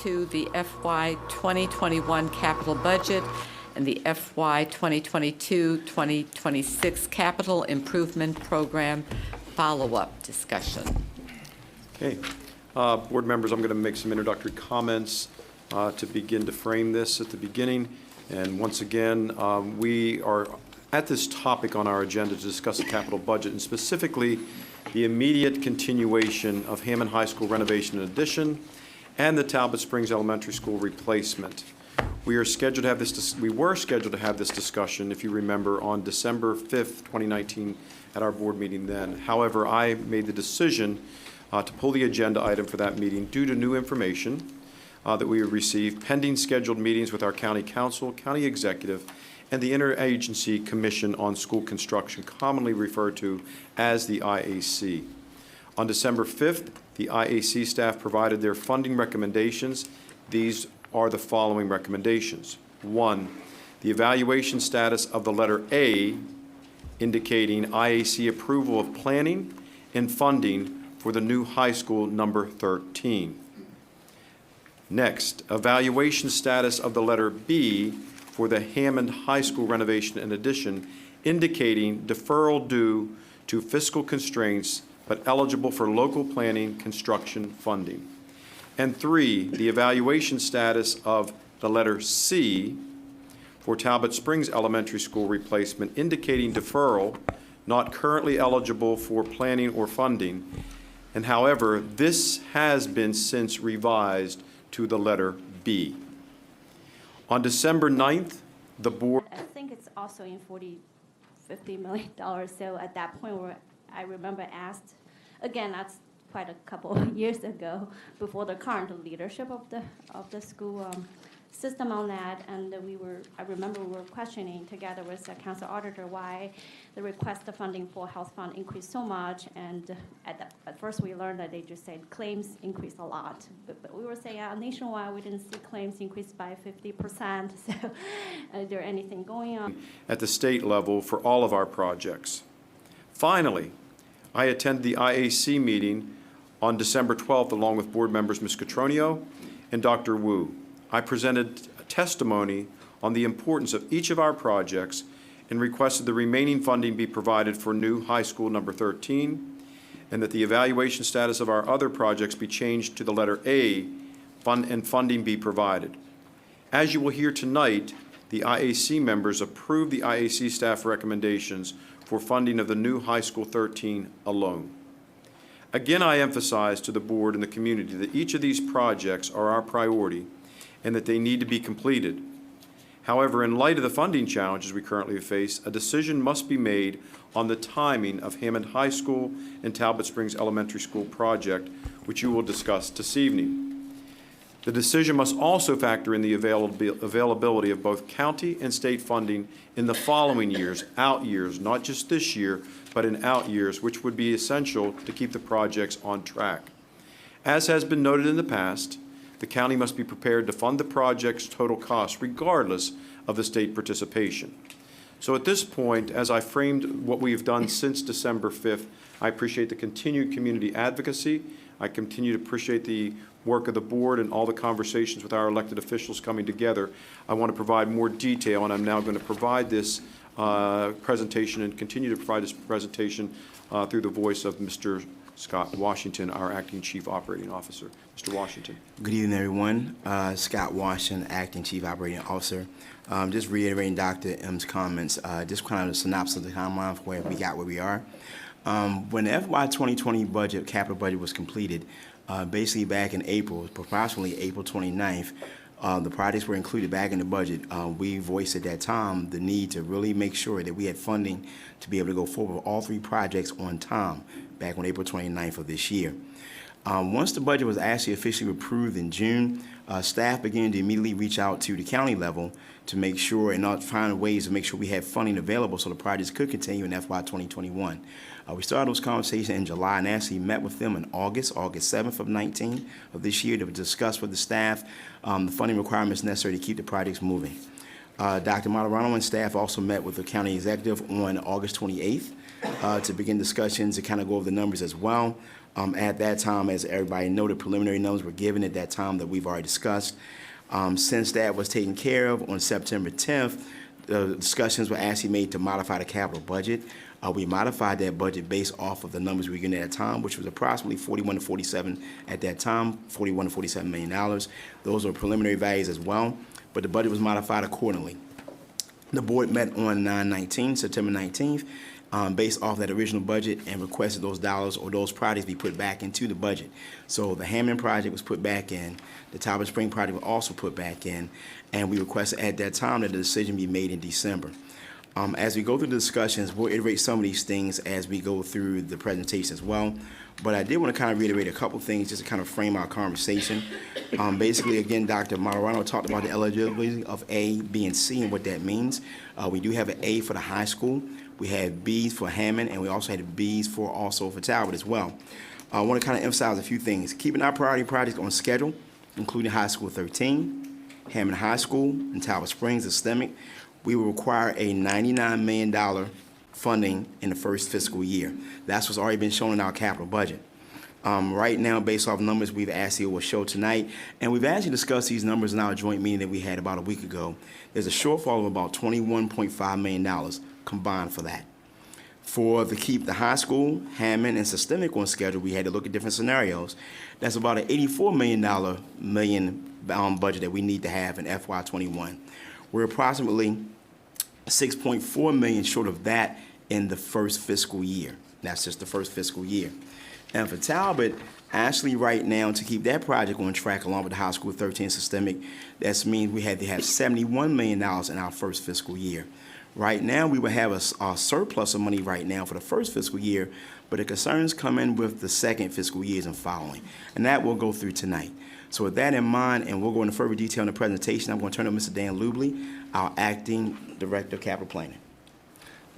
to the FY 2021 capital budget and the FY 2022-2026 capital improvement program follow-up discussion. Okay. Board members, I'm going to make some introductory comments to begin to frame this at the beginning. And once again, we are at this topic on our agenda to discuss the capital budget, and specifically the immediate continuation of Hammond High School renovation and addition and the Talbot Springs Elementary School replacement. We were scheduled to have this discussion, if you remember, on December 5th, 2019 at our board meeting then. However, I made the decision to pull the agenda item for that meeting due to new information that we received pending scheduled meetings with our county council, county executive, and the Interagency Commission on School Construction, commonly referred to as the IAC. On December 5th, the IAC staff provided their funding recommendations. These are the following recommendations. 1, the evaluation status of the letter A, indicating IAC approval of planning and funding for the new high school number 13. Next, evaluation status of the letter B for the Hammond High School renovation and addition, indicating deferral due to fiscal constraints but eligible for local planning construction funding. And 3, the evaluation status of the letter C for Talbot Springs Elementary School replacement, indicating deferral, not currently eligible for planning or funding. And however, this has been since revised to the letter B. On December 9th, the board... I think it's also in $50 million. So at that point, I remember asked, again, that's quite a couple of years ago, before the current leadership of the school system on that, and I remember we were questioning together with the council auditor why the request of funding for health fund increased so much, and at first we learned that they just said claims increased a lot, but we were saying nationwide we didn't see claims increase by 50%, so is there anything going on? At the state level for all of our projects. Finally, I attended the IAC meeting on December 12th along with board members Ms. Catronio and Dr. Wu. I presented testimony on the importance of each of our projects and requested the remaining funding be provided for new high school number 13, and that the evaluation status of our other projects be changed to the letter A and funding be provided. As you will hear tonight, the IAC members approved the IAC staff recommendations for funding of the new high school 13 alone. Again, I emphasize to the board and the community that each of these projects are our priority and that they need to be completed. However, in light of the funding challenges we currently face, a decision must be made on the timing of Hammond High School and Talbot Springs Elementary School project, which you will discuss this evening. The decision must also factor in the availability of both county and state funding in the following years, out years, not just this year, but in out years, which would be essential to keep the projects on track. As has been noted in the past, the county must be prepared to fund the project's total cost regardless of the state participation. So at this point, as I framed what we've done since December 5th, I appreciate the continued community advocacy. I continue to appreciate the work of the board and all the conversations with our elected officials coming together. I want to provide more detail, and I'm now going to provide this presentation and continue to provide this presentation through the voice of Mr. Scott Washington, our Acting Chief Operating Officer. Mr. Washington. Good evening, everyone. Scott Washington, Acting Chief Operating Officer. Just reiterating Dr. M's comments, just kind of a synopsis of the timeline for where we got where we are. When the FY 2020 capital budget was completed, basically back in April, approximately April 29th, the projects were included back in the budget. We voiced at that time the need to really make sure that we had funding to be able to go forward with all 3 projects on time back on April 29th of this year. Once the budget was actually officially approved in June, staff began to immediately reach out to the county level to make sure and find ways to make sure we had funding available so the projects could continue in FY 2021. We started those conversations in July and actually met with them in August 7th of 19 of this year to discuss with the staff the funding requirements necessary to keep the projects moving. Dr. Moderano and staff also met with the county executive on August 28th to begin discussions and kind of go over the numbers as well. At that time, as everybody know, the preliminary numbers were given at that time that we've already discussed. Since that was taken care of on September 10th, the discussions were actually made to modify the capital budget. We modified that budget based off of the numbers we were getting at that time, which was approximately 41 to 47 at that time, $41 to $47 million. Those are preliminary values as well, but the budget was modified accordingly. The board met on September 19th, based off that original budget and requested those dollars or those projects be put back into the budget. So the Hammond project was put back in, the Talbot Spring project was also put back in, and we requested at that time that the decision be made in December. As we go through the discussions, we'll iterate some of these things as we go through the presentation as well. But I did want to kind of reiterate a couple things just to kind of frame our conversation. Basically, again, Dr. Martorano talked about the eligibility of A, B, and C and what that means. We do have an A for the high school. We have B's for Hammond, and we also had B's for Talbot as well. I want to kind of emphasize a few things. Keeping our priority projects on schedule, including High School 13, Hammond High School, and Talbot Springs Systemic. We will require a $99 million funding in the first fiscal year. That's what's already been shown in our capital budget. Right now, based off numbers we've actually will show tonight, and we've actually discussed these numbers in our joint meeting that we had about a week ago, there's a shortfall of about $21.5 million combined for that. To keep the high school, Hammond, and Systemic on schedule, we had to look at different scenarios. That's about an $84 million budget that we need to have in FY21. We're approximately $6.4 million short of that in the first fiscal year. That's just the first fiscal year. And for Talbot, actually right now, to keep that project on track along with the High School 13 Systemic, that means we had to have $71 million in our first fiscal year. Right now, we will have a surplus of money right now for the first fiscal year, but the concerns come in with the second fiscal years and following. And that we'll go through tonight. So with that in mind, and we'll go into further detail in the presentation, I'm going to turn it to Mr. Dan Lubley, our Acting Director of Capital Planning.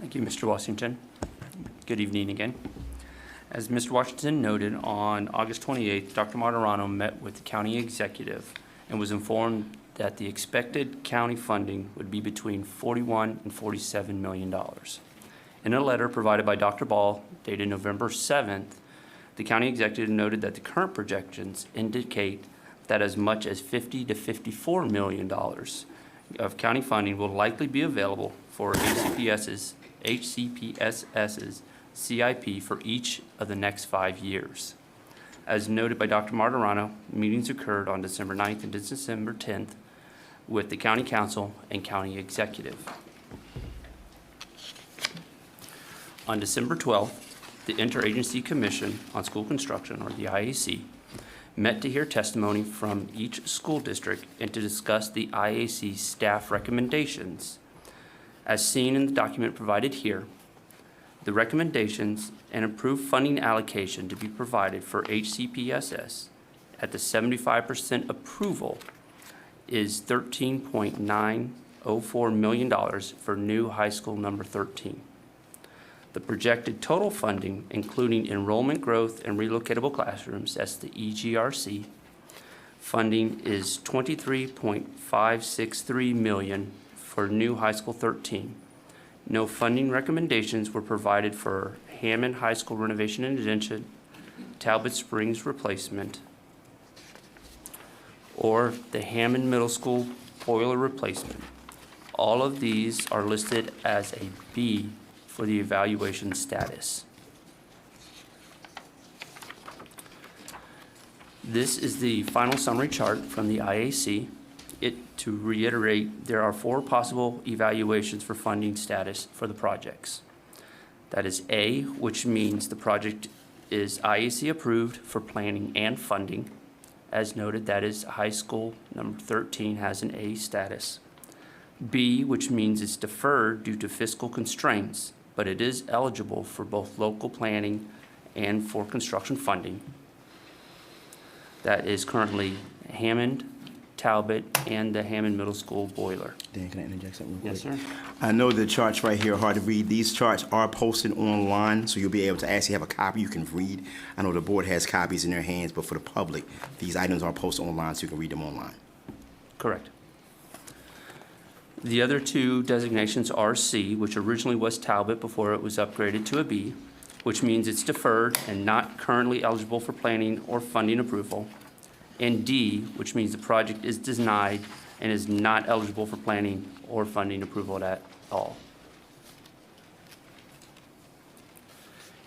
Thank you, Mr. Washington. Good evening again. As Mr. Washington noted, on August 28th, Dr. Martorano met with the county executive and was informed that the expected county funding would be between $41 and $47 million. In a letter provided by Dr. Ball, dated November 7th, the county executive noted that the current projections indicate that as much as $50 to $54 million of county funding will likely be available for HCPS's CIP for each of the next 5 years. As noted by Dr. Martorano, meetings occurred on December 9th and December 10th with the county council and county executive. On December 12th, the Interagency Commission on School Construction, or the IAC, met to hear testimony from each school district and to discuss the IAC staff recommendations. As seen in the document provided here, the recommendations and approved funding allocation to be provided for HCPSS at the 75% approval is $13.904 million for new high school number 13. The projected total funding, including enrollment growth and relocatable classrooms, that's the EGRC, funding is $23.563 million for new high school 13. No funding recommendations were provided for Hammond High School renovation and addition, Talbot Springs replacement, or the Hammond Middle School boiler replacement. All of these are listed as a B for the evaluation status. This is the final summary chart from the IAC. To reiterate, there are 4 possible evaluations for funding status for the projects. That is A, which means the project is IAC approved for planning and funding. As noted, that is high school number 13 has an A status. B, which means it's deferred due to fiscal constraints, but it is eligible for both local planning and for construction funding. That is currently Hammond, Talbot, and the Hammond Middle School boiler. Dan, can I interject something real quick? Yes, sir. I know the charts right here are hard to read. These charts are posted online, so you'll be able to actually have a copy you can read. I know the board has copies in their hands, but for the public, these items are posted online so you can read them online. Correct. The other two designations are C, which originally was Talbot before it was upgraded to a B, which means it's deferred and not currently eligible for planning or funding approval, and D, which means the project is denied and is not eligible for planning or funding approval at all.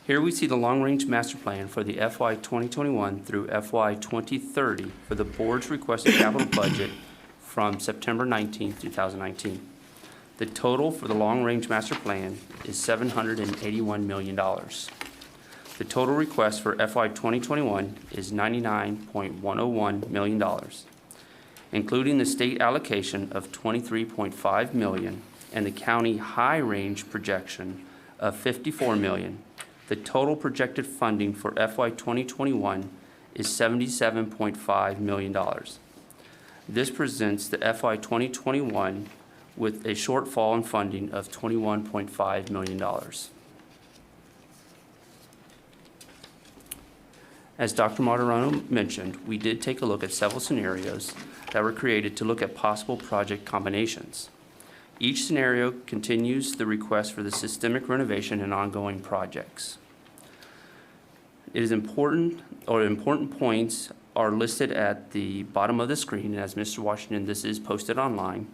Here we see the long-range master plan for the FY 2021 through FY 2030 for the board's requested capital budget from September 19, 2019. The total for the long-range master plan is $781 million. The total request for FY 2021 is $99.101 million, including the state allocation of $23.5 million and the county high-range projection of $54 million. The total projected funding for FY 2021 is $77.5 million. This presents the FY 2021 with a shortfall in funding of $21.5 million. As Dr. Martirano mentioned, we did take a look at several scenarios that were created to look at possible project combinations. Each scenario continues the request for the systemic renovation and ongoing projects. It is important points are listed at the bottom of the screen, and as Mr. Washington, this is posted online.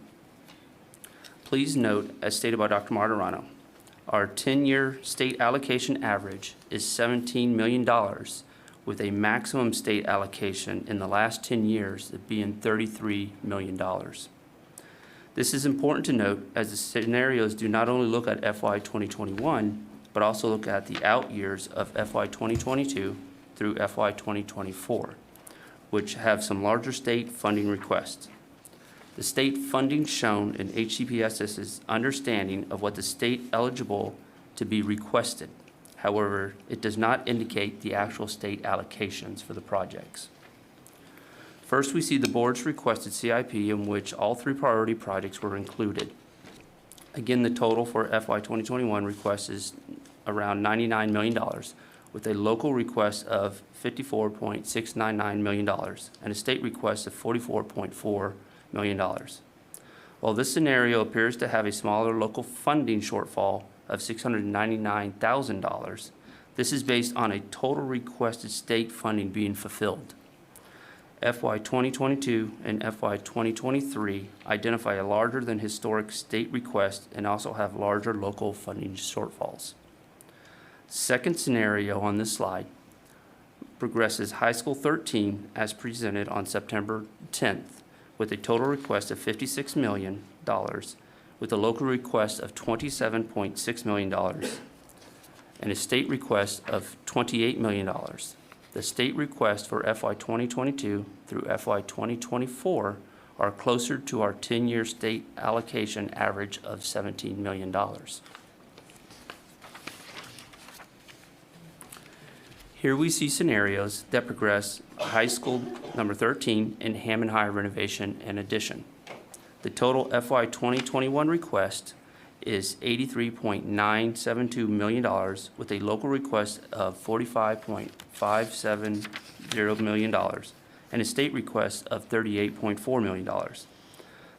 Please note, as stated by Dr. Martirano, our 10-year state allocation average is $17 million, with a maximum state allocation in the last 10 years of being $33 million. This is important to note, as the scenarios do not only look at FY 2021, but also look at the out years of FY 2022 through FY 2024, which have some larger state funding requests. The state funding shown in HCPSS's understanding of what the state eligible to be requested. However, it does not indicate the actual state allocations for the projects. First, we see the board's requested CIP in which all three priority projects were included. Again, the total for FY 2021 request is around $99 million, with a local request of $54.699 million and a state request of $44.4 million. While this scenario appears to have a smaller local funding shortfall of $699,000, this is based on a total requested state funding being fulfilled. FY 2022 and FY 2023 identify a larger than historic state request and also have larger local funding shortfalls. Second scenario on this slide progresses High School 13 as presented on September 10th with a total request of $56 million with a local request of $27.6 million and a state request of $28 million. The state requests for FY 2022 through FY 2024 are closer to our 10-year state allocation average of $17 million. Here we see scenarios that progress High School number 13 and Hammond High renovation and addition. The total FY 2021 request is $83.972 million with a local request of $45.570 million and a state request of $38.4 million.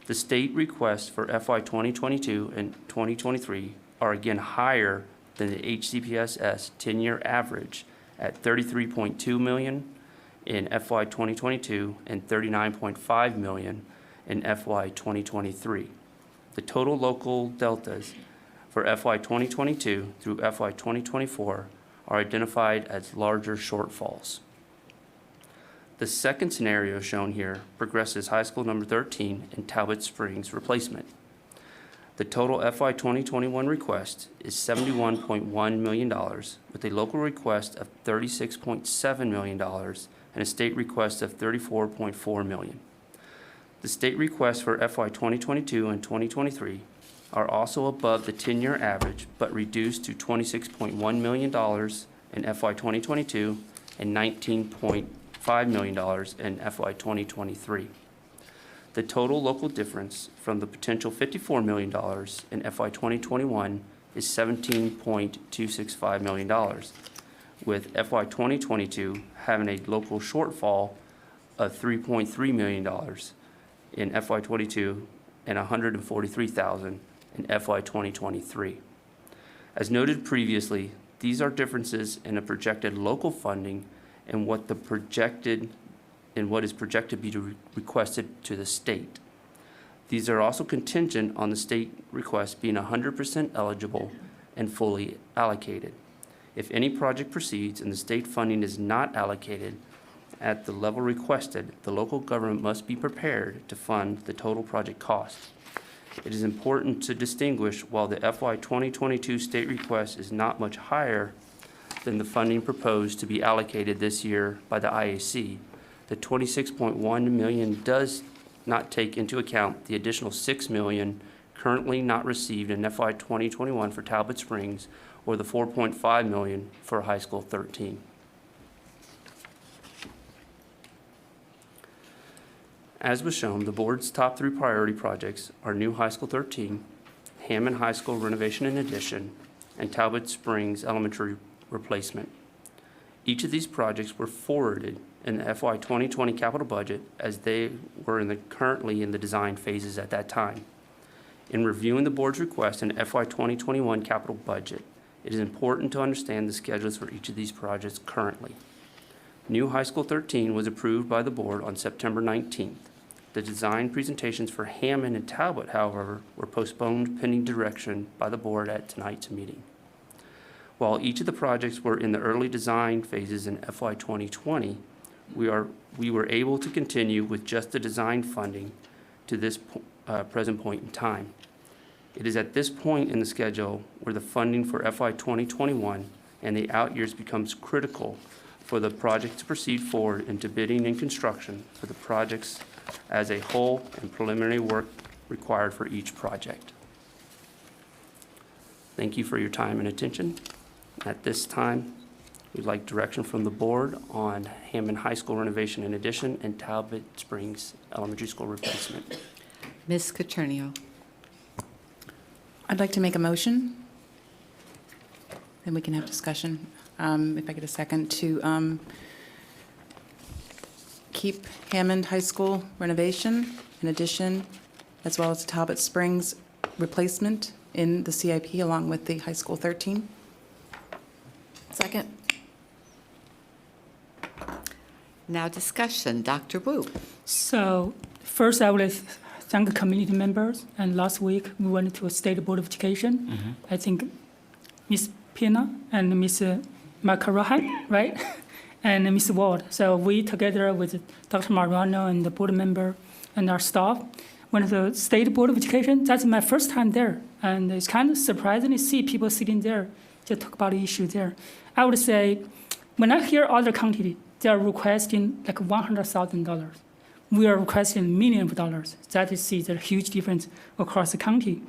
The state requests for FY 2022 and 2023 are again higher than the HCPSS 10-year average at $33.2 million in FY 2022 and $39.5 million in FY 2023. The total local deltas for FY 2022 through FY 2024 are identified as larger shortfalls. The second scenario shown here progresses High School number 13 and Talbot Springs replacement. The total FY 2021 request is $71.1 million with a local request of $36.7 million and a state request of $34.4 million. The state requests for FY 2022 and 2023 are also above the 10-year average, but reduced to $26.1 million in FY 2022 and $19.5 million in FY 2023. The total local difference from the potential $54 million in FY 2021 is $17.265 million, with FY 2022 having a local shortfall of $3.3 million in FY 22 and $143,000 in FY 2023. As noted previously, these are differences in the projected local funding and what is projected to be requested to the state. These are also contingent on the state request being 100% eligible and fully allocated. If any project proceeds and the state funding is not allocated at the level requested, the local government must be prepared to fund the total project cost. It is important to distinguish, while the FY 2022 state request is not much higher than the funding proposed to be allocated this year by the IAC, the $26.1 million does not take into account the additional $6 million currently not received in FY 2021 for Talbot Springs, or the $4.5 million for High School 13. As was shown, the board's top 3 priority projects are new High School 13, Hammond High School renovation and addition, and Talbot Springs Elementary replacement. Each of these projects were forwarded in the FY 2020 capital budget as they were currently in the design phases at that time. In reviewing the board's request in FY 2021 capital budget, it is important to understand the schedules for each of these projects currently. New High School 13 was approved by the board on September 19th. The design presentations for Hammond and Talbot, however, were postponed pending direction by the board at tonight's meeting. While each of the projects were in the early design phases in FY 2020, we were able to continue with just the design funding to this present point in time. It is at this point in the schedule where the funding for FY 2021 and the out years becomes critical for the project to proceed forward into bidding and construction for the projects as a whole and preliminary work required for each project. Thank you for your time and attention. At this time, we'd like direction from the board on Hammond High School renovation and addition and Talbot Springs Elementary School replacement. Ms. Caternio. I'd like to make a motion, then we can have discussion. If I get a second, to keep Hammond High School renovation and addition, as well as Talbot Springs replacement in the CIP along with the High School 13. Second. Now discussion. Dr. Wu. So first, I would thank the community members. And last week, we went to a State Board of Education. I think Ms. Pina and Ms. Makarahan, right? And Ms. Ward. So we, together with Dr. Marano and the board member and our staff, went to the State Board of Education. That's my first time there. And it's kind of surprising to see people sitting there to talk about the issue there. I would say, when I hear other counties, they are requesting like $100,000. We are requesting millions of dollars. That is a huge difference across the county.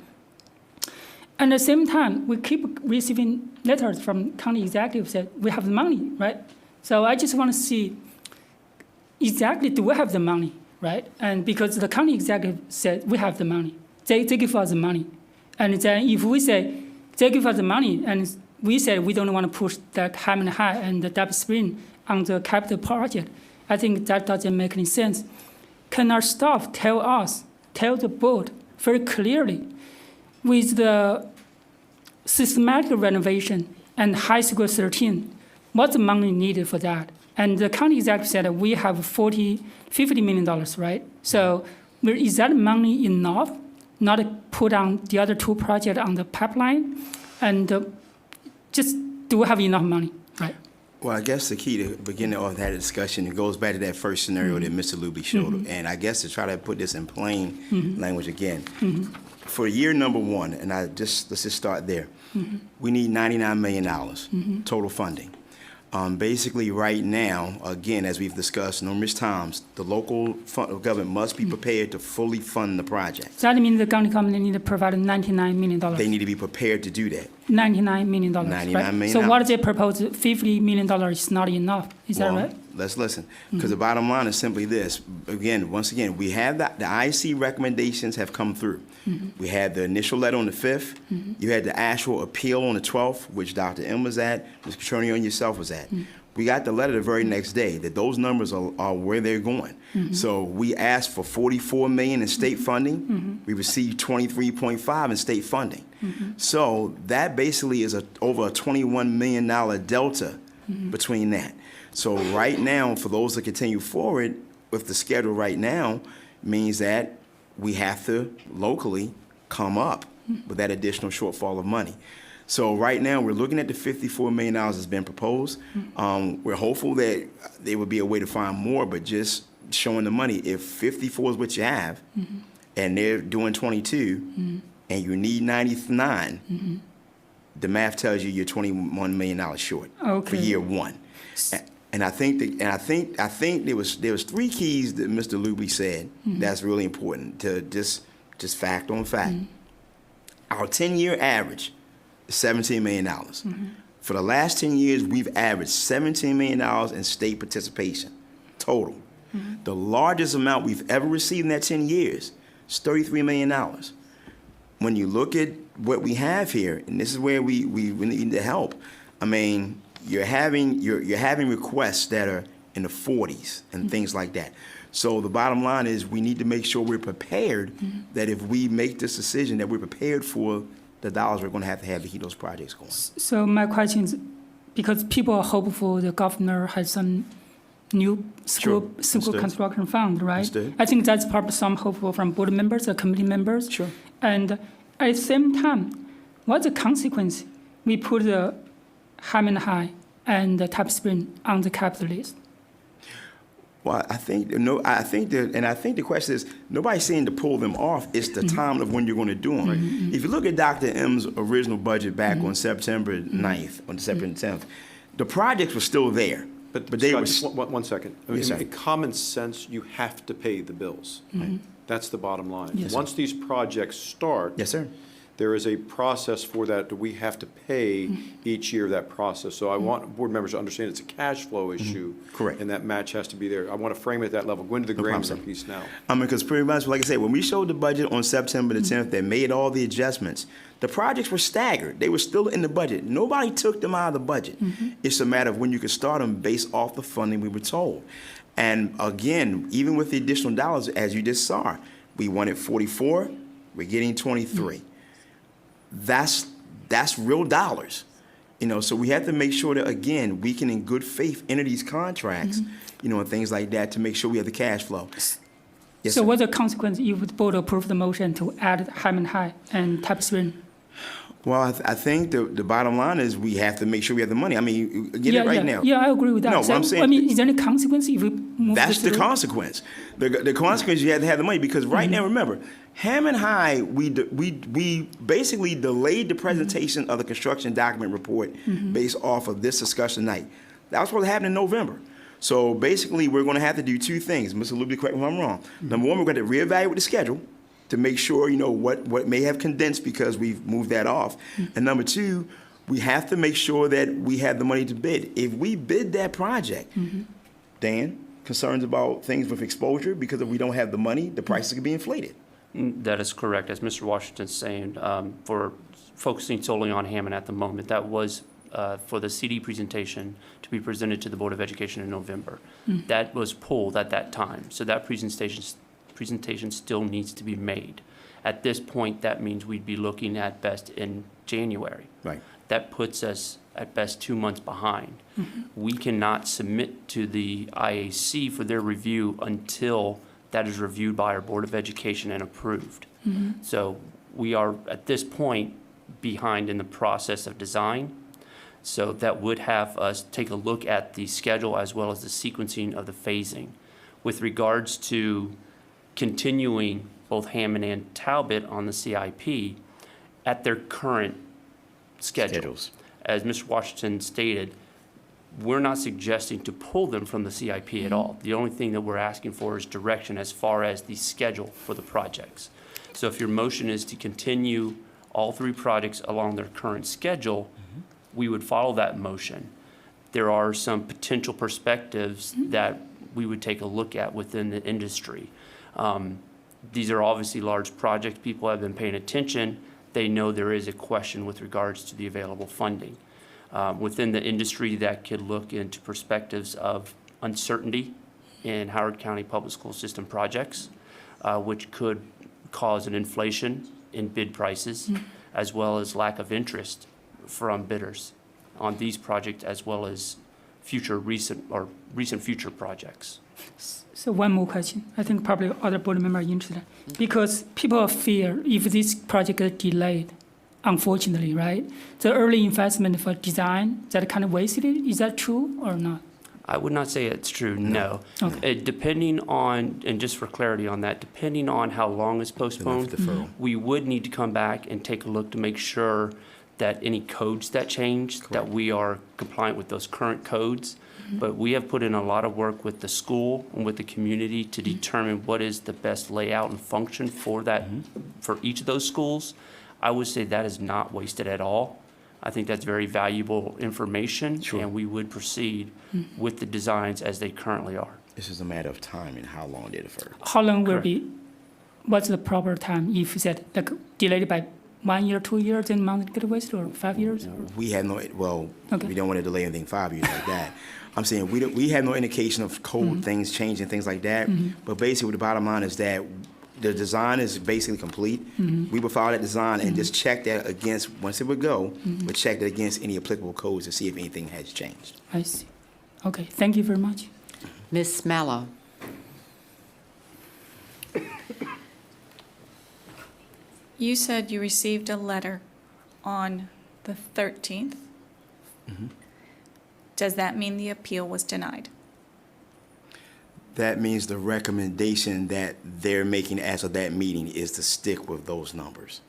And at the same time, we keep receiving letters from county executives that we have the money, right? So I just want to see exactly, do we have the money, right? And because the county executive said we have the money, they give us the money. And then if we say they give us the money and we say we don't want to push that Hammond High and the Talbot Spring on the capital project, I think that doesn't make any sense. Can our staff tell the board very clearly, with the systematic renovation and High School 13, what's the money needed for that? And the county executive said that we have $50 million, right? So is that money enough not to put on the other 2 projects on the pipeline? And just do we have enough money, right? Well, I guess the key to beginning of that discussion, it goes back to that first scenario that Mr. Luby showed. And I guess to try to put this in plain language again, for year number 1, and let's just start there, we need $99 million total funding. Basically, right now, again, as we've discussed numerous times, the local government must be prepared to fully fund the project. That means the county company need to provide $99 million. They need to be prepared to do that. $99 million, $99 right? million. So what they propose, $50 million is not enough. Is that right? let's listen. Because the bottom line is simply this. Again, once again, we have the IC recommendations have come through. We had the initial letter on the 5th. You had the actual appeal on the 12th, which Dr. M was at, Ms. Petronio and yourself was at. We got the letter the very next day that those numbers are where they're going. So we asked for $44 million in state funding. We received $23.5 in state funding. So that basically is over a $21 million delta between that. So right now, for those that continue forward with the schedule right now, means that we have to locally come up with that additional shortfall of money. So right now, we're looking at the $54 million that's been proposed. We're hopeful that there would be a way to find more, but just showing the money, if 54 is what you have, and they're doing 22, and you need 99, the math tells you you're $21 million short for year one. And I think there was 3 keys that Mr. Luby said that's really important to just fact on fact. Our 10-year average is $17 million. For the last 10 years, we've averaged $17 million in state participation total. The largest amount we've ever received in that 10 years is $33 million. When you look at what we have here, and this is where we need the help. I mean, you're having requests that are in the 40s and things like that. So the bottom line is we need to make sure we're prepared that if we make this decision that we're prepared for the dollars we're going to have to keep those projects going. So my question is, because people are hopeful the governor has some new school Understood. construction fund, right? Understood. I think that's probably some hopeful from board members or committee members. Sure. And at the same time, what's the consequence we put the Hammond High and the Tap Spring on the capital list? Well, I think the question is, nobody's saying to pull them off. It's the time of when you're going to do them. If you look at Dr. M's original budget back on September 9th, on September 10th, the projects were still there. But they Scott, were. one second. I Yes, mean, sir. in common sense, you have to pay the bills. That's the bottom line. Yes, sir. Once these projects start, Yes, sir. there is a process for that we have to pay each year of that process. So I want board members to understand it's a cash flow issue. Correct. And that match has to be there. I want to frame it at that level. Go into the problem, granular sir. piece now. Because pretty much, like I said, when we showed the budget on September the 10th, they made all the adjustments. The projects were staggered. They were still in the budget. Nobody took them out of the budget. It's a matter of when you can start them based off the funding we were told. And again, even with the additional dollars, as you just saw, we wanted 44, we're getting 23. That's real dollars, so we have to make sure that, again, we can in good faith enter these contracts, and things like that to make sure we have the cash flow. Yes, So sir. what's the consequence if the board approve the motion to add Hammond High and Tap Spring? Well, I think the bottom line is we have to make sure we have the money. I mean, get it right now. Yeah, I agree with that. No, So, what I'm saying- I mean, is there any consequence if we move That's this the through? consequence. The consequence, you have to have the money, because right now, remember, Hammond High, we basically delayed the presentation of the construction document report based off of this discussion tonight. That was supposed to happen in November. So basically, we're going to have to do 2 things. Mr. Luby, correct me if I'm wrong. Number one, we're going to reevaluate the schedule to make sure, what may have condensed because we've moved that off. And number 2, we have to make sure that we have the money to bid. If we bid that project, Dan, concerns about things with exposure, because if we don't have the money, the prices could be inflated. That is correct. As Mr. Washington's saying, for focusing solely on Hammond at the moment, that was for the CD presentation to be presented to the Board of Education in November. That was pulled at that time, so that presentation still needs to be made. At this point, that means we'd be looking at best in January. Right. That puts us at best 2 months behind. We cannot submit to the IAC for their review until that is reviewed by our Board of Education and approved. So we are, at this point, behind in the process of design. So that would have us take a look at the schedule as well as the sequencing of the phasing. With regards to continuing both Hammond and Talbot on the CIP at their current schedules. As Mr. Washington stated, we're not suggesting to pull them from the CIP at all. The only thing that we're asking for is direction as far as the schedule for the projects. So if your motion is to continue all 3 projects along their current schedule, we would follow that motion. there are some potential perspectives that we would take a look at within the industry. These are obviously large projects. People have been paying attention. They know there is a question with regards to the available funding. Within the industry, that could look into perspectives of uncertainty in Howard County Public School System projects, which could cause an inflation in bid prices, as well as lack of interest from bidders on these projects, as well as recent future projects. So one more question. I think probably other board members are interested. Because people fear if this project gets delayed, unfortunately, right? The early investment for design, that kind of wasted it. Is that true or not? I would not say it's true, no. Okay. Depending on, and just for clarity on that, depending on how long it's postponed, Deferral. we would need to come back and take a look to make sure that any codes that change, that we are compliant with those current codes. But we have put in a lot of work with the school and with the community to determine what is the best layout and function for that, for each of those schools. I would say that is not wasted at all. I think that's very valuable information, and we would proceed with the designs as they currently are. This is a matter of time and how long they defer. How long will Correct. be, what's the proper time if that like delayed by 1 year, 2 years, then money get wasted, or 5 years? Or? We have no, well, Okay. we don't want to delay anything 5 years like that. I'm saying we have no indication of code things changing, things like that. But basically, the bottom line is that the design is basically complete. We will follow that design and just check that against, once it would go, we'll check that against any applicable codes to see if anything has changed. I see. Okay, thank you very much. Ms. Mallow. You said you received a letter on the 13th. Does that mean the appeal was denied? That means the recommendation that they're making as of that meeting is to stick with those numbers.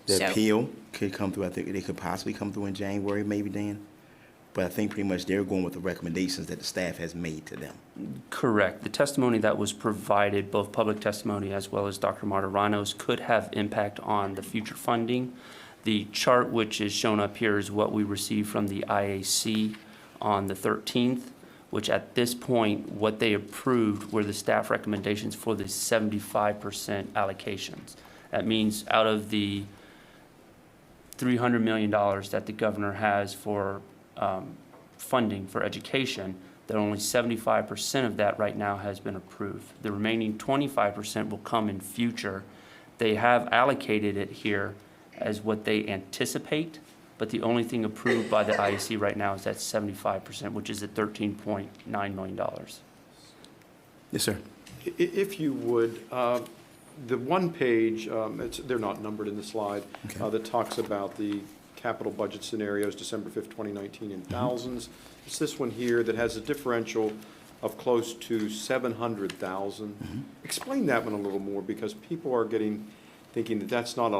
The So- appeal could come through, I think they could possibly come through in January, maybe, Dan. But I think pretty much they're going with the recommendations that the staff has made to them. Correct. The testimony that was provided, both public testimony as well as Dr. Martirano's, could have impact on the future funding. The chart which is shown up here is what we received from the IAC on the 13th, which at this point, what they approved were the staff recommendations for the 75% allocations. That means out of the $300 million that the governor has for funding for education, that only 75% of that right now has been approved. The remaining 25% will come in future. They have allocated it here as what they anticipate, but the only thing approved by the IEC right now is that 75%, which is at $13.9 million. Yes, sir. If you would, the one page, they're not numbered in the slide, Okay. that talks about the capital budget scenarios, December 5th, 2019, in thousands. It's this one here that has a differential of close to 700,000. Explain that one a little more, because people are thinking that that's not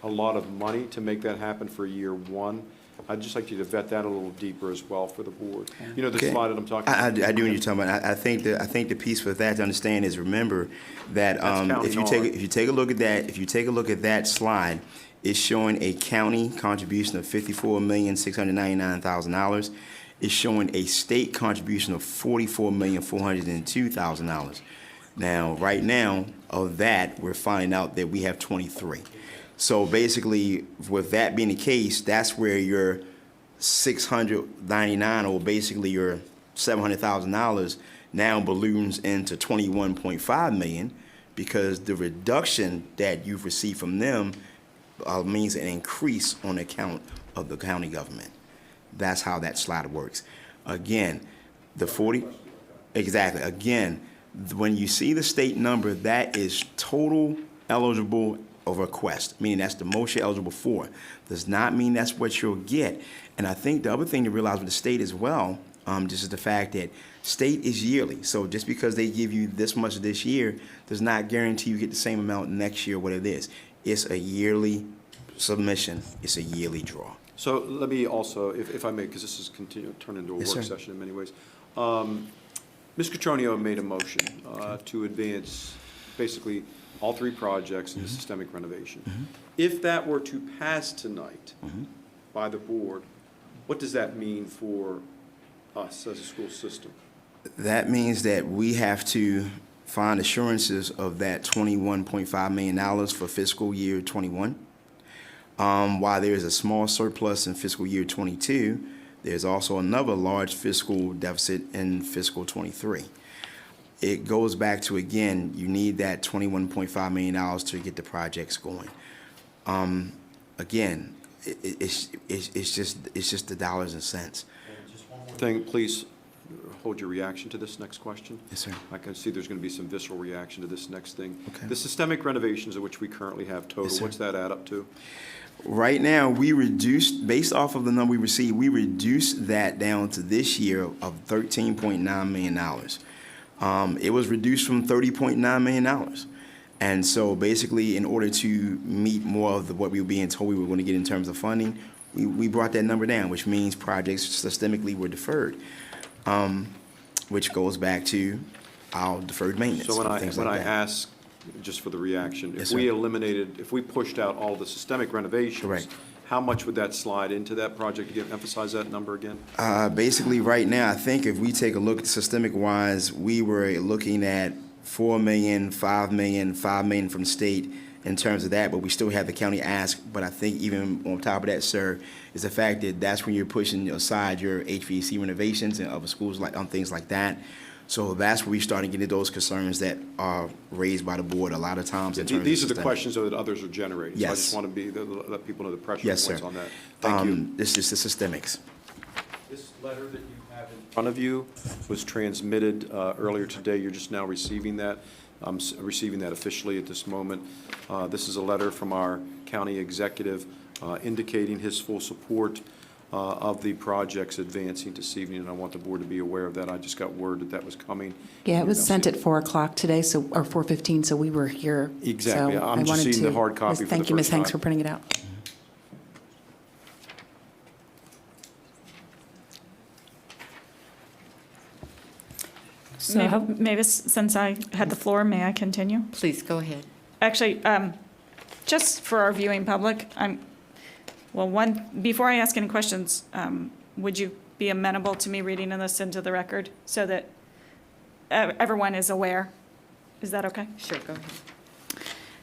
a lot of money to make that happen for year one. I'd just like you to vet that a little deeper as well for the board. You know the Okay. slide that I'm talking about? I do what you're talking about. I think the piece for that to understand is, remember that That's if you take a look at that slide, it's showing a county contribution of $54,699,000. It's showing a state contribution of $44,402,000. Now, right now, of that, we're finding out that we have 23. So basically, with that being the case, that's where your 699, or basically your $700,000, now balloons into 21.5 million, because the reduction that you've received from them means an increase on account of the county government. That's how that slide works. Again, the 40, exactly. Again, when you see the state number, that is total eligible of request, meaning that's the most you're eligible for. Does not mean that's what you'll get. And I think the other thing to realize with the state as well, just is the fact that state is yearly. So just because they give you this much this year does not guarantee you get the same amount next year, what it is. It's a yearly submission. It's a yearly draw. So let me also, if I may, because this is turn into a Yes, work sir. session in many ways. Ms. Catronio made a motion to advance basically all three projects in the systemic renovation. If that were to pass tonight by the board, what does that mean for us as a school system? That means that we have to find assurances of that $21.5 million for fiscal year '21. While there is a small surplus in fiscal year '22, there's also another large fiscal deficit in fiscal '23. It goes back to, again, you need that $21.5 million to get the projects going. Again, it's just the dollars and cents. Thing, please hold your reaction to this next question. Yes, sir. I can see there's going to be some visceral reaction to this next thing. Okay. The systemic renovations of which we currently have total, Yes, sir. what's that add up to? Right now, we reduced, based off of the number we received, we reduced that down to this year of $13.9 million. It was reduced from $30.9 million. And so basically, in order to meet more of what we were being told we were going to get in terms of funding, we brought that number down, which means projects systemically were deferred, which goes back to our deferred maintenance. So when and things I like that. ask, just for the reaction, Yes, if we sir. eliminated, if we pushed out all the systemic renovations, Correct. how much would that slide into that project? Again, emphasize that number again. Basically, right now, I think if we take a look at systemic-wise, we were looking at $4 million, $5 million, $5 million from the state in terms of that, but we still have the county ask. But I think even on top of that, sir, is the fact that that's when you're pushing aside your HVAC renovations and other schools like things like that. So that's where we started getting those concerns that are raised by the board a lot of times. In terms These of are the systemic. questions that others are generating. So I Yes. just want to let people know the pressure Yes, points sir. on that. Thank you. This is the systemics. This letter that you have in front of you was transmitted earlier today. You're just now receiving that. I'm receiving that officially at this moment. This is a letter from our county executive indicating his full support of the projects advancing this evening, and I want the board to be aware of that. I just got word that that was coming. Yeah, it was You're now sent at seeing- 4 o'clock today, so, or 4:15, so we were here. Exactly. So I'm I just wanted seeing the to- hard copy for the Thank you, Ms. first Hanks, time. for printing it out. So I have- Maybe since I had the floor, may I continue? Please, go ahead. Actually, just for our viewing public, before I ask any questions, would you be amenable to me reading this into the record so that everyone is aware? Is that okay? Sure, go ahead.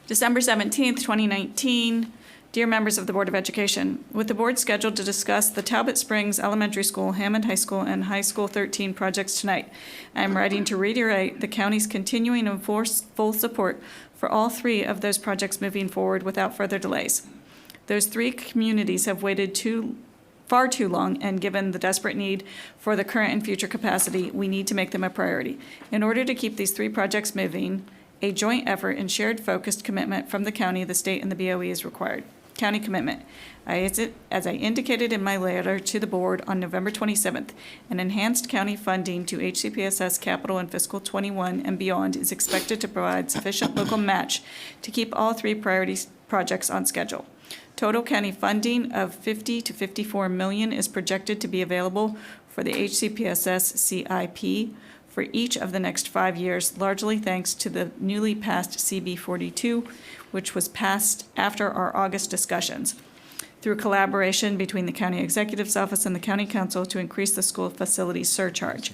December 17th, 2019. Dear members of the Board of Education, with the board scheduled to discuss the Talbot Springs Elementary School, Hammond High School, and High School 13 projects tonight, I am writing to reiterate the county's continuing and full support for all three of those projects moving forward without further delays. Those three communities have waited far too long, and given the desperate need for the current and future capacity, we need to make them a priority. In order to keep these three projects moving, a joint effort and shared focused commitment from the county, the state, and the BOE is required. County commitment. As I indicated in my letter to the board on November 27th, an enhanced county funding to HCPSS capital in fiscal '21 and beyond is expected to provide sufficient local match to keep all three priority projects on schedule. Total county funding of $50 to $54 million is projected to be available for the HCPSS CIP for each of the next 5 years, largely thanks to the newly passed CB 42, which was passed after our August discussions, through collaboration between the County Executive's Office and the County Council to increase the school facilities surcharge.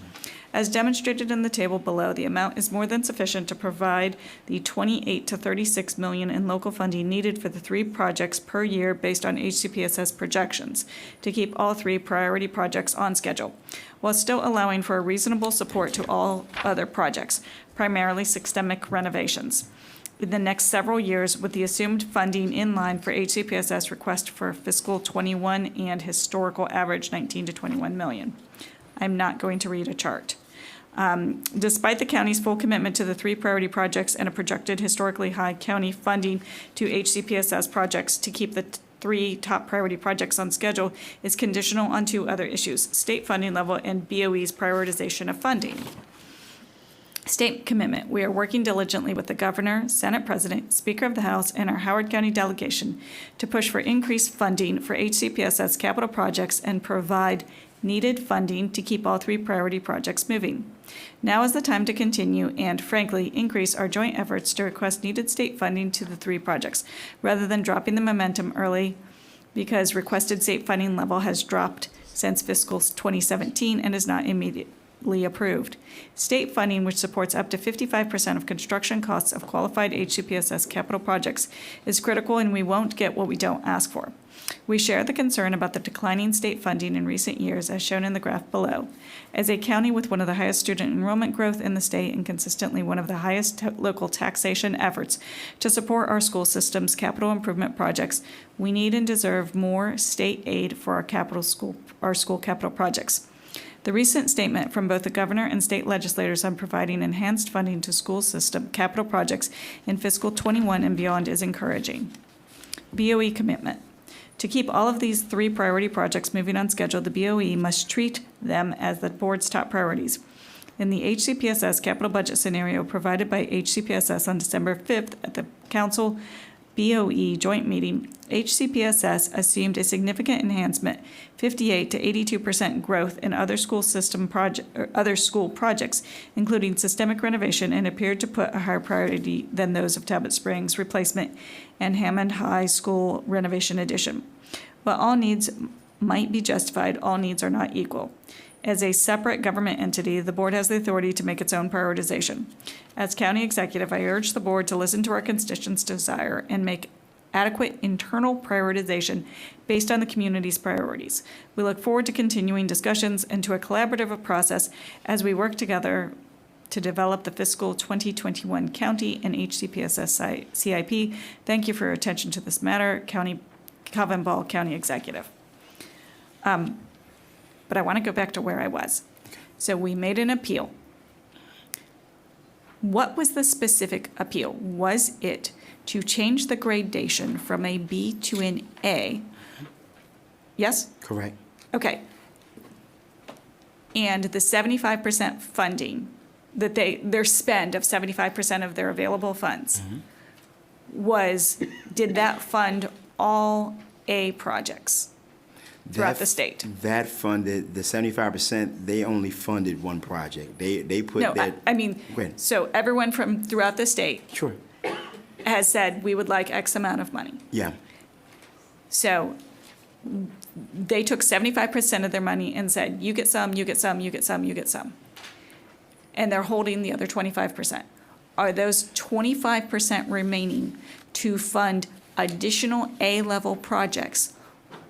As demonstrated in the table below, the amount is more than sufficient to provide the $28 to $36 million in local funding needed for the three projects per year based on HCPSS projections to keep all three priority projects on schedule, while still allowing for a reasonable support to all other projects, primarily systemic renovations, in the next several years, with the assumed funding in line for HCPSS request for fiscal '21 and historical average 19 to 21 million. I'm not going to read a chart. Despite the county's full commitment to the three priority projects and a projected historically high county funding to HCPSS projects to keep the three top priority projects on schedule is conditional on two other issues: state funding level and BOE's prioritization of funding. State commitment. We are working diligently with the governor, Senate President, Speaker of the House, and our Howard County delegation to push for increased funding for HCPSS capital projects and provide needed funding to keep all three priority projects moving. Now is the time to continue and, frankly, increase our joint efforts to request needed state funding to the three projects, rather than dropping the momentum early because requested state funding level has dropped since fiscal 2017 and is not immediately approved. State funding, which supports up to 55% of construction costs of qualified HCPSS capital projects, is critical, and we won't get what we don't ask for. We share the concern about the declining state funding in recent years, as shown in the graph below. As a county with one of the highest student enrollment growth in the state and consistently one of the highest local taxation efforts to support our school system's capital improvement projects, we need and deserve more state aid for our school capital projects. The recent statement from both the governor and state legislators on providing enhanced funding to school system capital projects in fiscal 21 and beyond is encouraging. BOE commitment. To keep all of these 3 priority projects moving on schedule, the BOE must treat them as the board's top priorities. In the HCPSS capital budget scenario provided by HCPSS on December 5th at the Council BOE joint meeting, HCPSS assumed a significant enhancement, 58 to 82% growth in other school projects, including systemic renovation, and appeared to put a higher priority than those of Talbot Springs replacement and Hammond High School renovation addition. While all needs might be justified, all needs are not equal. As a separate government entity, the board has the authority to make its own prioritization. As county executive, I urge the board to listen to our constituents' desire and make adequate internal prioritization based on the community's priorities. We look forward to continuing discussions and to a collaborative process as we work together to develop the fiscal 2021 county and HCPSS CIP. Thank you for your attention to this matter, Calvin Ball, County Executive. But I want to go back to where I was. So we made an appeal. What was the specific appeal? Was it to change the gradation from a B to an A? Yes? Correct. Okay. And the 75% funding, that their spend of 75% of their available funds did that fund all A projects throughout the state? That funded, the 75%, they only funded one project. They put No, that. I mean, Go ahead. so everyone from throughout the state Sure. has said, we would like X amount of money. Yeah. So they took 75% of their money and said, you get some, you get some, you get some, you get some. And they're holding the other 25%. Are those 25% remaining to fund additional A-level projects?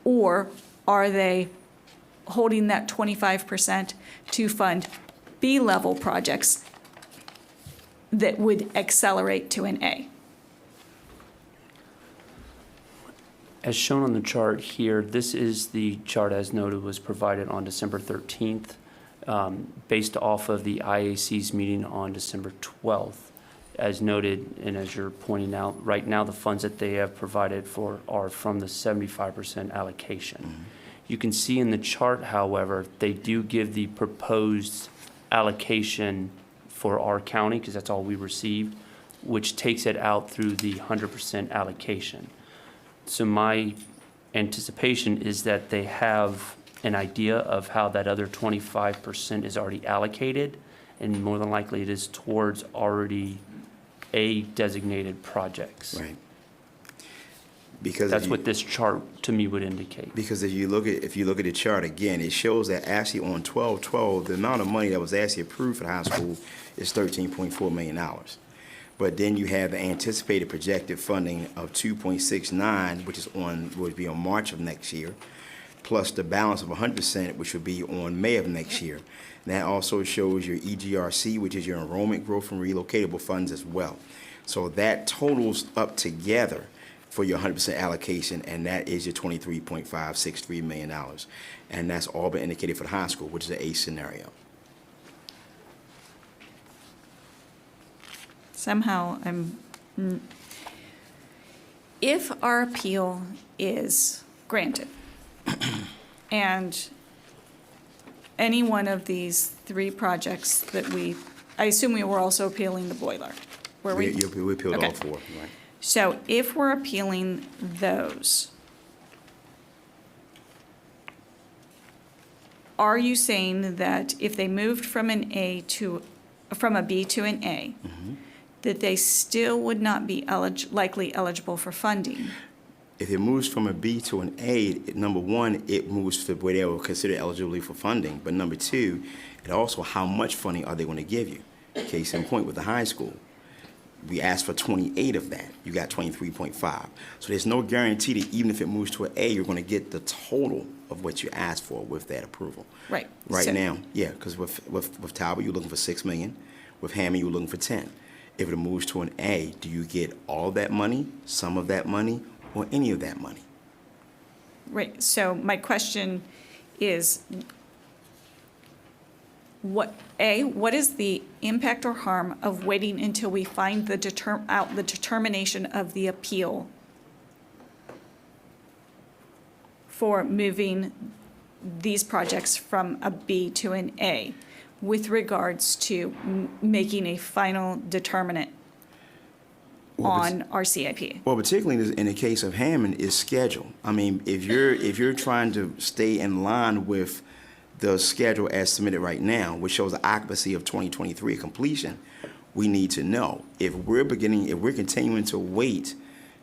Or are they holding that 25% to fund B-level projects that would accelerate to an A? As shown on the chart here, this is the chart as noted was provided on December 13th, based off of the IAC's meeting on December 12th. As noted, and as you're pointing out, right now the funds that they have provided for are from the 75% allocation. You can see in the chart, however, they do give the proposed allocation for our county, because that's all we received, which takes it out through the 100% allocation. So my anticipation is that they have an idea of how that other 25% is already allocated, and more than likely it is towards already A designated projects. Right. Because That's what this chart to me would indicate. Because if you look at the chart again, it shows that actually on 12/12, the amount of money that was actually approved for the high school is $13.4 million. But then you have the anticipated projected funding of 2.69, which would be on March of next year, plus the balance of 100%, which would be on May of next year. And that also shows your EGRC, which is your enrollment growth from relocatable funds as well. So that totals up together for your 100% allocation, and that is your $23.563 million. And that's all been indicated for the high school, which is an A scenario. Somehow if our appeal is granted, and any one of these 3 projects that I assume we were also appealing the boiler, were we? We appealed all Okay. 4, right? So if we're appealing those, are you saying that if they moved from a B to an A, that they still would not be likely eligible for funding? If it moves from a B to an A, number one, it moves to where they will consider eligibility for funding. But number two, it also how much funding are they going to give you? Case in point with the high school. We asked for 28 of that. You got 23.5. So there's no guarantee that even if it moves to an A, you're going to get the total of what you asked for with that approval. Right. Right So- now, yeah, because with Talbot, you're looking for 6 million. With Hammond, you're looking for 10. If it moves to an A, do you get all that money, some of that money, or any of that money? Right, so my question is, what is the impact or harm of waiting until we find the determination of the appeal for moving these projects from a B to an A with regards to making a final determinant on our CIP? Well, particularly in the case of Hammond, is schedule. I mean, if you're trying to stay in line with the schedule as submitted right now, which shows the occupancy of 2023 completion, we need to know if we're continuing to wait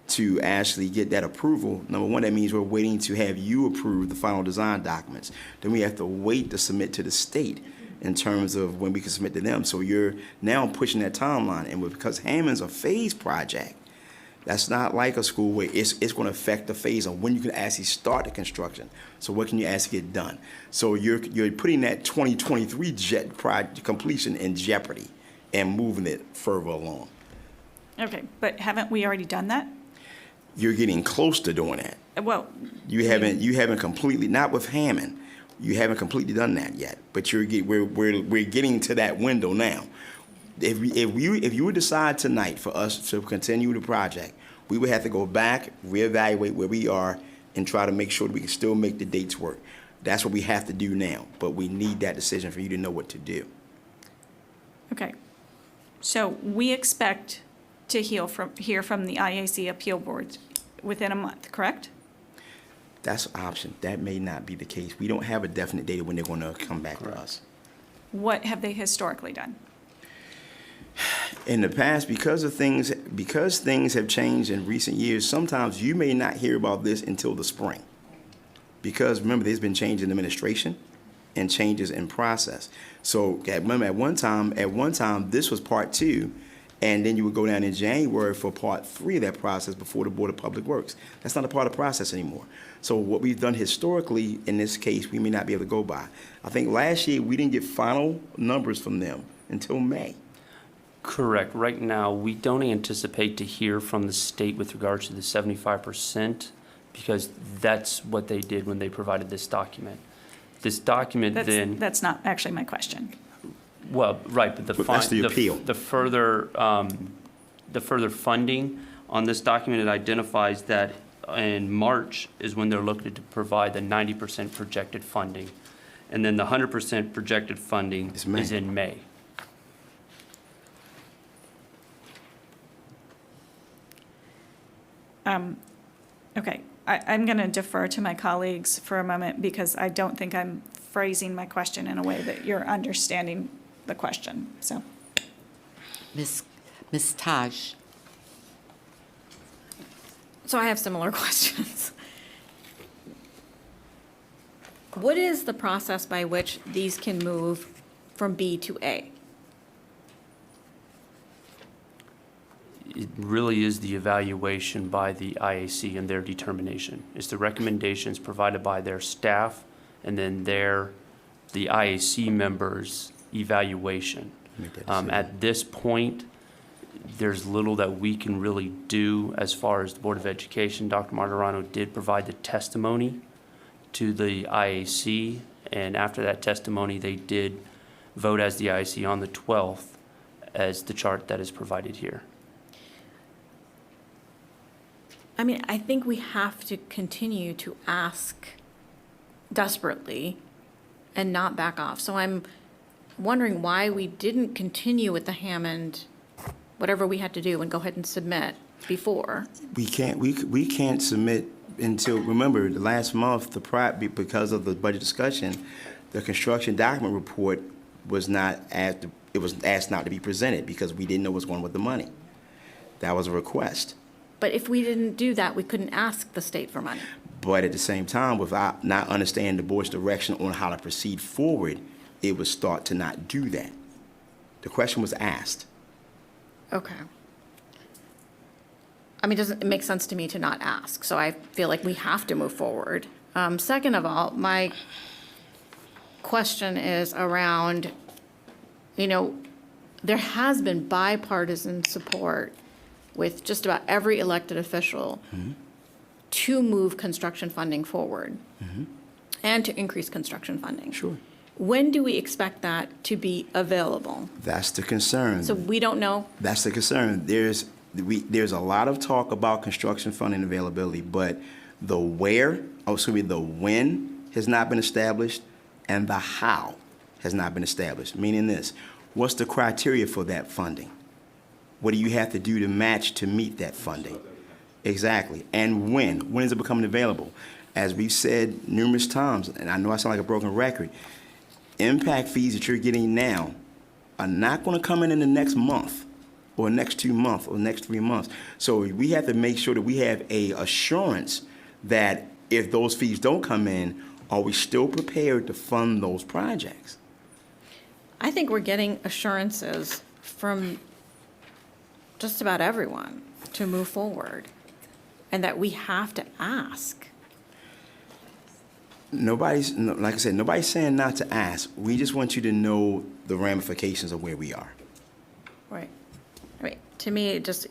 to actually get that approval. Number one, that means we're waiting to have you approve the final design documents. Then we have to wait to submit to the state in terms of when we can submit to them. So you're now pushing that timeline. And because Hammond's a phase project, that's not like a school where it's going to affect the phase on when you can actually start the construction. So what can you actually get done? So you're putting that 2023 project completion in jeopardy and moving it further along. Okay, but haven't we already done that? You're getting close to doing that. Well, You haven't completely, not with Hammond, you haven't completely done that yet. But we're getting to that window now. If you would decide tonight for us to continue the project, we would have to go back, reevaluate where we are, and try to make sure that we can still make the dates work. That's what we have to do now. But we need that decision for you to know what to do. okay. So we expect to hear from the IAC appeal board within a month, correct? That's an option. That may not be the case. We don't have a definite date when they're going to come back to us. What have they historically done? In the past, because things have changed in recent years, sometimes you may not hear about this until the spring. Because remember, there's been change in administration and changes in process. So remember, at one time, this was part 2, and then you would go down in January for part 3 of that process before the Board of Public Works. That's not a part of the process anymore. So what we've done historically, in this case, we may not be able to go by. I think last year, we didn't get final numbers from them until May. Correct. Right now, we don't anticipate to hear from the state with regards to the 75% because that's what they did when they provided this document. This document then. That's not actually my question. Well, right, but That's the appeal. the further funding on this document, it identifies that in March is when they're looking to provide the 90% projected funding. And then the 100% projected funding is in May. Okay, I'm going to defer to my colleagues for a moment because I don't think I'm phrasing my question in a way that you're understanding the question, so. Ms. Taj. So I have similar questions. What is the process by which these can move from B to A? It really is the evaluation by the IAC and their determination. It's the recommendations provided by their staff and then the IAC members' evaluation. At this point, there's little that we can really do as far as the Board of Education. Dr. Martirano did provide the testimony to the IAC, and after that testimony, they did vote as the IAC on the 12th as the chart that is provided here. I mean, I think we have to continue to ask desperately and not back off. So I'm wondering why we didn't continue with the Hammond, whatever we had to do, and go ahead and submit before. We can't submit until, remember, the last month, because of the budget discussion, the construction document report was not asked, it was asked not to be presented because we didn't know what's going on with the money. That was a request. But if we didn't do that, we couldn't ask the state for money. But at the same time, without not understanding the board's direction on how to proceed forward, it was thought to not do that. The question was asked. Okay. I mean, it makes sense to me to not ask, so I feel like we have to move forward. Second of all, my question is around, there has been bipartisan support with just about every elected official to move construction funding forward and to increase construction funding. Sure. When do we expect that to be available? That's the concern. So we don't know? That's the concern. There's a lot of talk about construction funding availability, but the when has not been established, and the how has not been established. Meaning this, what's the criteria for that funding? What do you have to do to match to meet that funding? Exactly. And when is it becoming available? As we've said numerous times, and I know I sound like a broken record, impact fees that you're getting now are not going to come in the next month or next 2 months or next 3 months. So we have to make sure that we have a assurance that if those fees don't come in, are we still prepared to fund those projects? I think we're getting assurances from just about everyone to move forward, and that we have to ask. Like I said, nobody's saying not to ask. We just want you to know the ramifications of where we are. Right. I mean, to me, it just,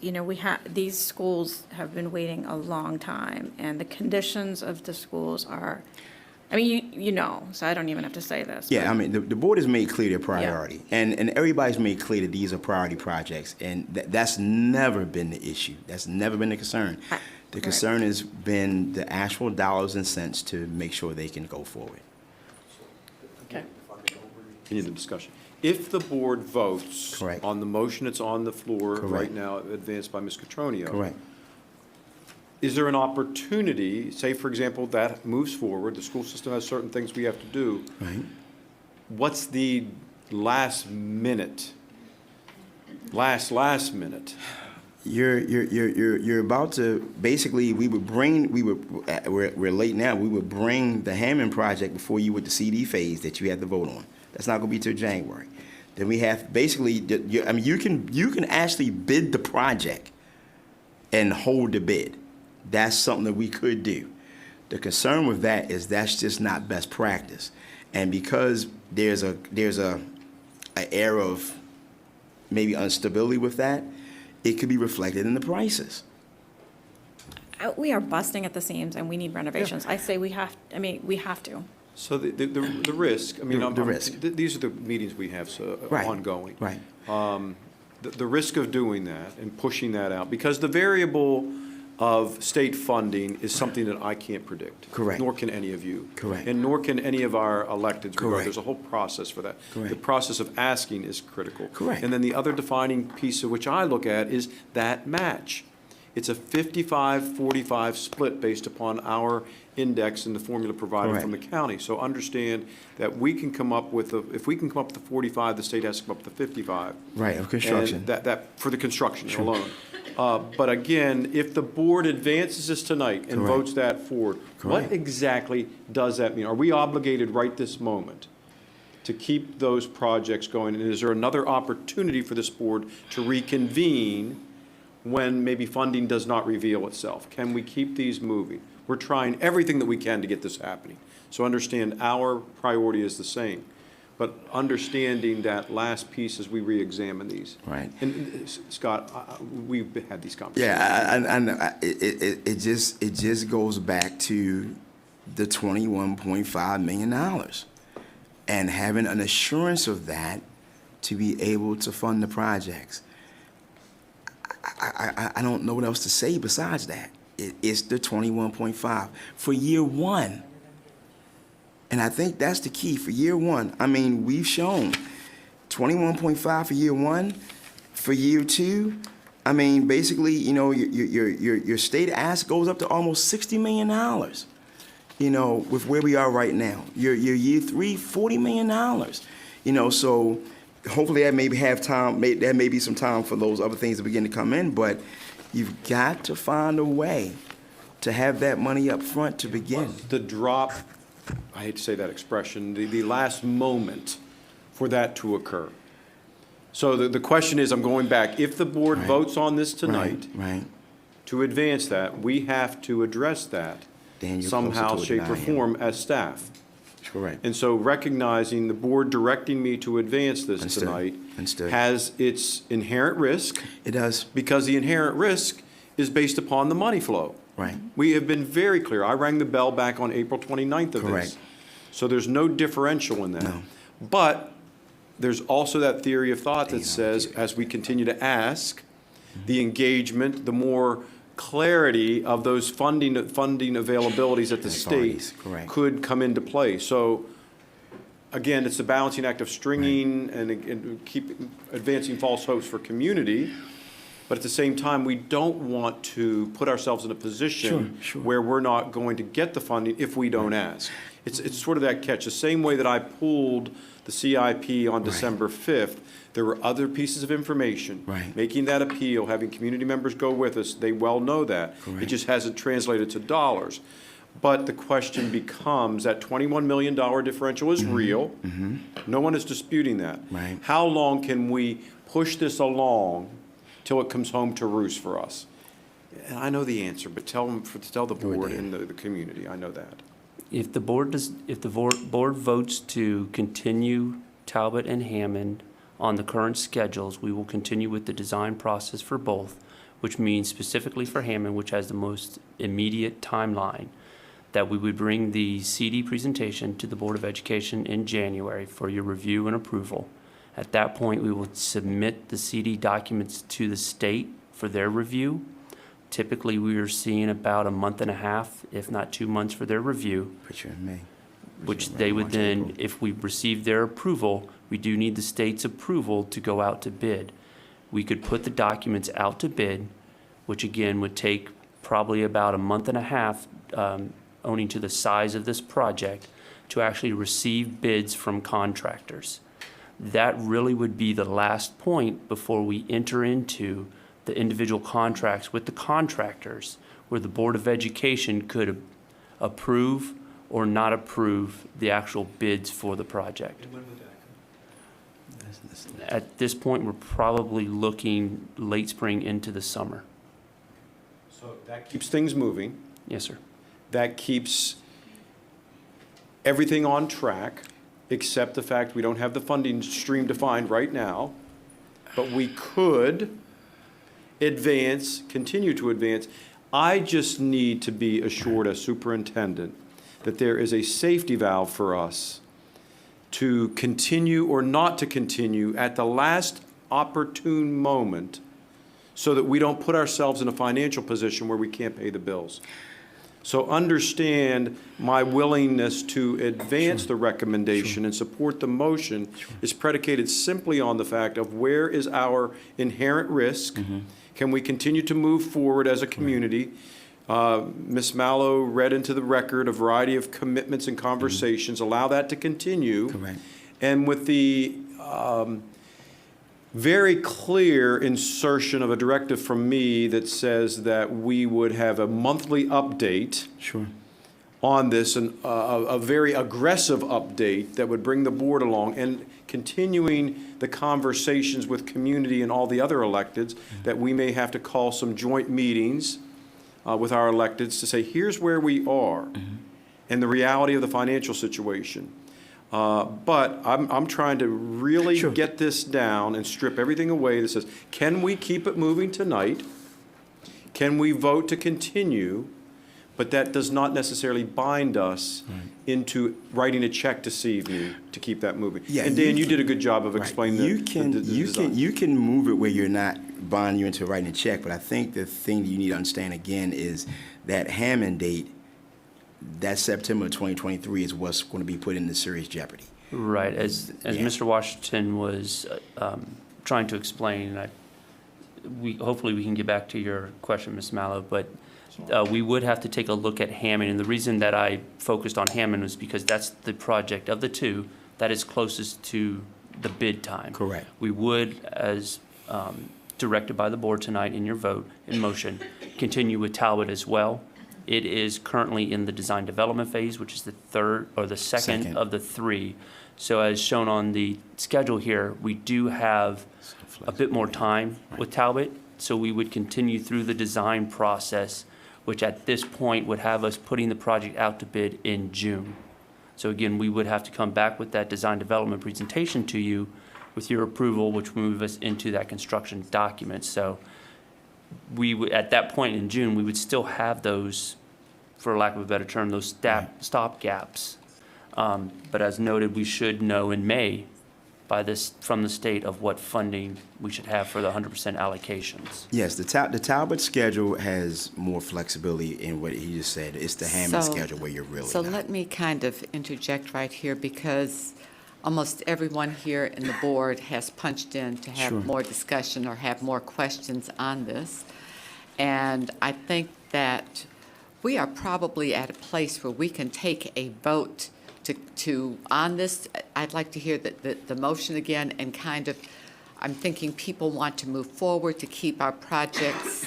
these schools have been waiting a long time, and the conditions of the schools are, I mean, so I don't even have to say this. Yeah, but- I mean, the board has made clear their priority, and everybody's made clear that these are priority projects, and that's never been the issue. That's never been the concern. The concern has been the actual dollars and cents to make sure they can go forward. Okay. Any other discussion? If the board votes Correct. on the motion that's on the floor Correct. right now, advanced by Ms. Catronio. Correct. Is there an opportunity, say, for example, that moves forward, the school system has certain things we have to do. Right. What's the last minute? Last minute? You're about to, basically, we're late now, we would bring the Hammond project before you with the CD phase that you have to vote on. That's not gonna be till January. Then we have, basically, you can actually bid the project and hold the bid. That's something that we could do. The concern with that is that's just not best practice. And because there's a air of maybe instability with that, it could be reflected in the prices. We are busting at the seams, and we need renovations. I say we have to. So the risk, I mean, The risk. These are the meetings we have, so Right. ongoing. Right. The risk of doing that and pushing that out, because the variable of state funding is something that I can't predict. Correct. Nor can any of you. Correct. And nor can any of our electeds. Correct. There's a whole process for that. Correct. The process of asking is critical. Correct. And then the other defining piece of which I look at is that match. It's a 55-45 split based upon our index and the formula provided from the county. So understand that we can come up with, if we can come up with the 45, the state has to come up with the 55. Right, of construction. And that for the construction alone. But again, if the board advances this tonight and Correct. votes that forward, what Correct. exactly does that mean? Are we obligated right this moment to keep those projects going? And is there another opportunity for this board to reconvene when maybe funding does not reveal itself? Can we keep these moving? We're trying everything that we can to get this happening. So understand our priority is the same, but understanding that last piece as we re-examine these. Right. And Scott, we've had these conversations. Yeah, I know. It just goes back to the $21.5 million and having an assurance of that to be able to fund the projects. I don't know what else to say besides that. It's the 21.5 for year one. And I think that's the key for year one. I mean, we've shown 21.5 for year one. For year two, I mean, basically, your state ask goes up to almost $60 million, with where we are right now. Your year three, $40 million, so hopefully that maybe have time, there may be some time for those other things to begin to come in, but You've got to find a way to have that money up front to begin. The drop, I hate to say that expression, the last moment for that to occur. So the question is, I'm going back, if the board Right. votes on this tonight Right. to advance that, we have to address that Dan, you're somehow, closer to it shape, than or I am. form as staff. Correct. And so recognizing the board directing me to advance this Understood. tonight Understood. has its inherent risk, It does. because the inherent risk is based upon the money flow. Right. We have been very clear. I rang the bell back on April 29th of this. Correct. So there's no differential in that. No. But there's also that theory of thought that Yeah. says, as we continue to ask, the engagement, the more clarity of those funding availabilities at the Authorities, state correct. could come into play. So again, it's a balancing act of stringing and keep advancing false hopes for community. But at the same time, we don't want to put ourselves in a position Sure, sure. where we're not going to get the funding if we don't ask. It's sort of that catch. The same way that I pulled the CIP on December 5th, there were other pieces of information. Right. Making that appeal, having community members go with us, they well know that. It Correct. just hasn't translated to dollars. But the question becomes, that $21 million differential is real. No one is disputing that. Right. How long can we push this along till it comes home to roost for us? And I know the answer, but tell the board and the community, I know that. If the board board votes to continue Talbot and Hammond on the current schedules, we will continue with the design process for both, which means specifically for Hammond, which has the most immediate timeline, that we would bring the CD presentation to the Board of Education in January for your review and approval. At that point, we will submit the CD documents to the state for their review. Typically, we are seeing about a month and a half, if not 2 months, for their review, Put you in May. which they would then, if we receive their approval, we do need the state's approval to go out to bid. We could put the documents out to bid, which again would take probably about a month and a half, owing to the size of this project, to actually receive bids from contractors. That really would be the last point before we enter into the individual contracts with the contractors, where the Board of Education could approve or not approve the actual bids for the project. At this point, we're probably looking late spring into the summer. So that keeps things moving. Yes, sir. That keeps everything on track, except the fact we don't have the funding stream defined right now. But we could advance, continue to advance. I just need to be assured as superintendent that there is a safety valve for us to continue or not to continue at the last opportune moment, so that we don't put ourselves in a financial position where we can't pay the bills. So understand my willingness to advance the recommendation and support the motion is predicated simply on the fact of where is our inherent risk? Can we continue to move forward as a community? Ms. Mallow read into the record a variety of commitments and conversations. Allow that to continue. Correct. And with the very clear insertion of a directive from me that says that we would have a monthly update Sure. on this, and a very aggressive update that would bring the board along, and continuing the conversations with community and all the other electeds, that we may have to call some joint meetings with our electeds to say, here's where we are and the reality of the financial situation. But I'm trying to really Sure. get this down and strip everything away that says, can we keep it moving tonight? Can we vote to continue? But that does not necessarily bind us into writing a check this evening to keep that moving. Yeah, And Dan, you can- did a good job of Right. explaining You the can design. you can move it where you're not bonding you into writing a check, but I think the thing you need to understand again is that Hammond date, that September 2023, is what's going to be put into serious jeopardy. Right, as Yeah. Mr. Washington was trying to explain, hopefully we can get back to your question, Ms. Mallow, but we would have to take a look at Hammond, and the reason that I focused on Hammond was because that's the project of the two that is closest to the bid time. Correct. We would, as directed by the board tonight in your vote in motion, continue with Talbot as well. It is currently in the design development phase, which is the third or the second of the three. So as shown on the schedule here, we do have a bit more time with Talbot. So we would continue through the design process, which at this point would have us putting the project out to bid in June. So again, we would have to come back with that design development presentation to you with your approval, which would move us into that construction document. So we would, at that point in June, we would still have those, for lack of a better term, those stop gaps. But as noted, we should know in May from the state of what funding we should have for the 100% allocations. Yes, the Talbot schedule has more flexibility in what he just said. It's the Hammond So- schedule where you're really So not. let me kind of interject right here, because almost everyone here in the board has punched in to have Sure. more discussion or have more questions on this. And I think that we are probably at a place where we can take a vote on this. I'd like to hear the motion again, and kind of, I'm thinking people want to move forward to keep our projects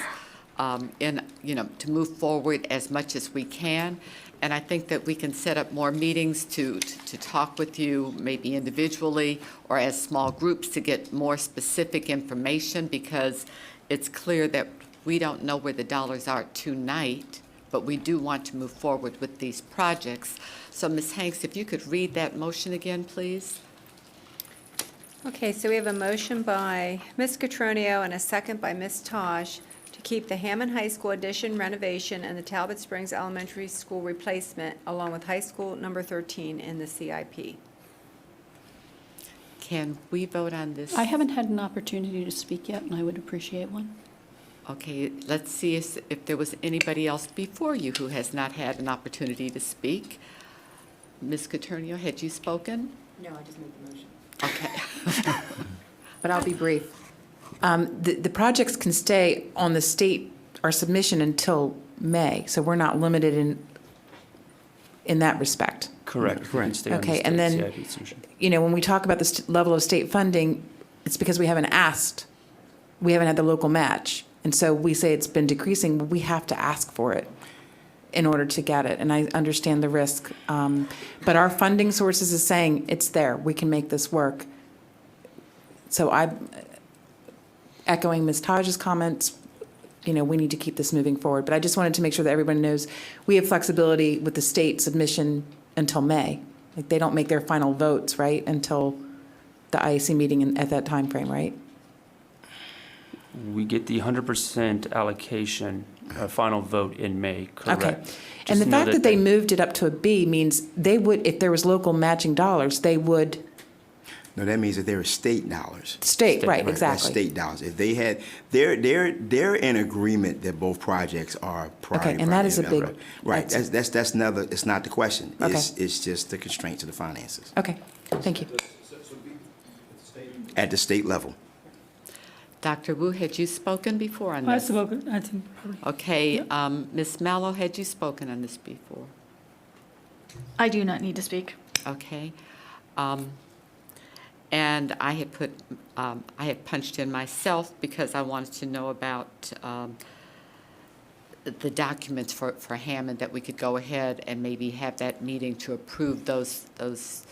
to move forward as much as we can. And I think that we can set up more meetings to talk with you, maybe individually or as small groups, to get more specific information, because it's clear that we don't know where the dollars are tonight, but we do want to move forward with these projects. So Ms. Hanks, if you could read that motion again, please. Okay, so we have a motion by Ms. Catronio and a second by Ms. Tosh to keep the Hammond High School addition renovation and the Talbot Springs Elementary School replacement, along with high school number 13, in the CIP. Can we vote on this? I haven't had an opportunity to speak yet, and I would appreciate one. Okay, let's see if there was anybody else before you who has not had an opportunity to speak. Ms. Caternio, had you spoken? No, I just made the motion. Okay. But I'll be brief. The projects can stay on the state, our submission, until May, so we're not limited in that respect. Correct. We can stay on the Okay, and state then, CIP submission. when we talk about the level of state funding, it's because we haven't asked. We haven't had the local match. And so we say it's been decreasing, but we have to ask for it in order to get it. And I understand the risk. But our funding sources is saying it's there. We can make this work. So I'm echoing Ms. Taj's comments. We need to keep this moving forward. But I just wanted to make sure that everyone knows we have flexibility with the state submission until May. Like, they don't make their final votes, right, until the IAC meeting at that time frame, right? We get the 100% allocation, final vote in May, correct? Okay. Just And the know fact that they moved it up to a B means they would, if there was local matching dollars, they would, No, that means that there are state dollars. state, right, Right, that's exactly. state dollars. If they had, they're in agreement that both projects are priority. Okay, and that is a big- Right, that's- that's another, it's not the question. Okay. It's just the constraints of the finances Okay, thank you. at the state level. Dr. Wu, had you spoken before on I this? spoke, I think, Okay, Ms. Mallow, had you spoken on this before? I do not need to speak. Okay. And I had punched in myself because I wanted to know about the documents for Hammond, that we could go ahead and maybe have that meeting to approve those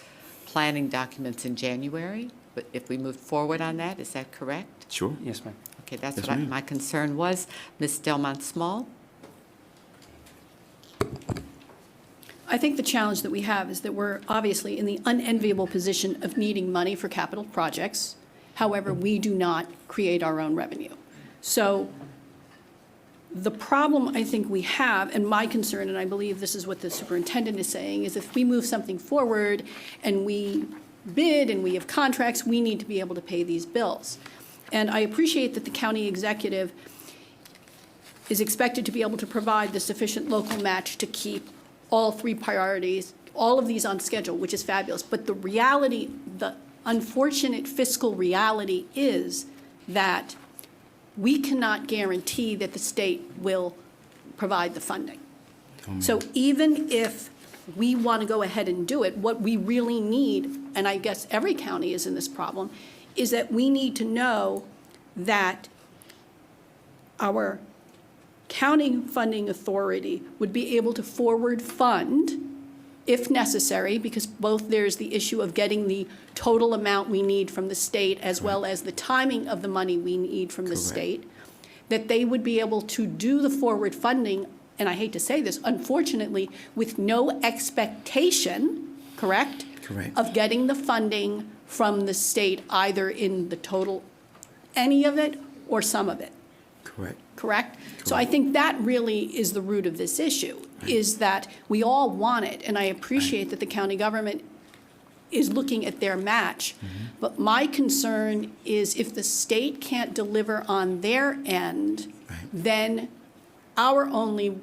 planning documents in January. But if we move forward on that, is that correct? Sure. Yes, ma'am. Okay, that's Yes, what ma'am. my concern was. Ms. Delmont Small? I think the challenge that we have is that we're obviously in the unenviable position of needing money for capital projects. However, we do not create our own revenue. So the problem I think we have, and my concern, and I believe this is what the superintendent is saying, is if we move something forward and we bid and we have contracts, we need to be able to pay these bills. And I appreciate that the county executive is expected to be able to provide the sufficient local match to keep all three priorities, all of these on schedule, which is fabulous. But the reality, the unfortunate fiscal reality is that we cannot guarantee that the state will provide the funding. So even if we want to go ahead and do it, what we really need, and I guess every county is in this problem, is that we need to know that our county funding authority would be able to forward fund if necessary, because both there's the issue of getting the total amount we need from the state as well as the timing of the money we need from the Correct. state, that they would be able to do the forward funding, and I hate to say this, unfortunately, with no expectation, correct? Correct. Of getting the funding from the state, either in the total, any of it, or some of it. Correct. Correct? So I think that really is the root of this issue, is that we all want it, and I appreciate that the county government is looking at their match. But my concern is if the state can't deliver on their end, then our only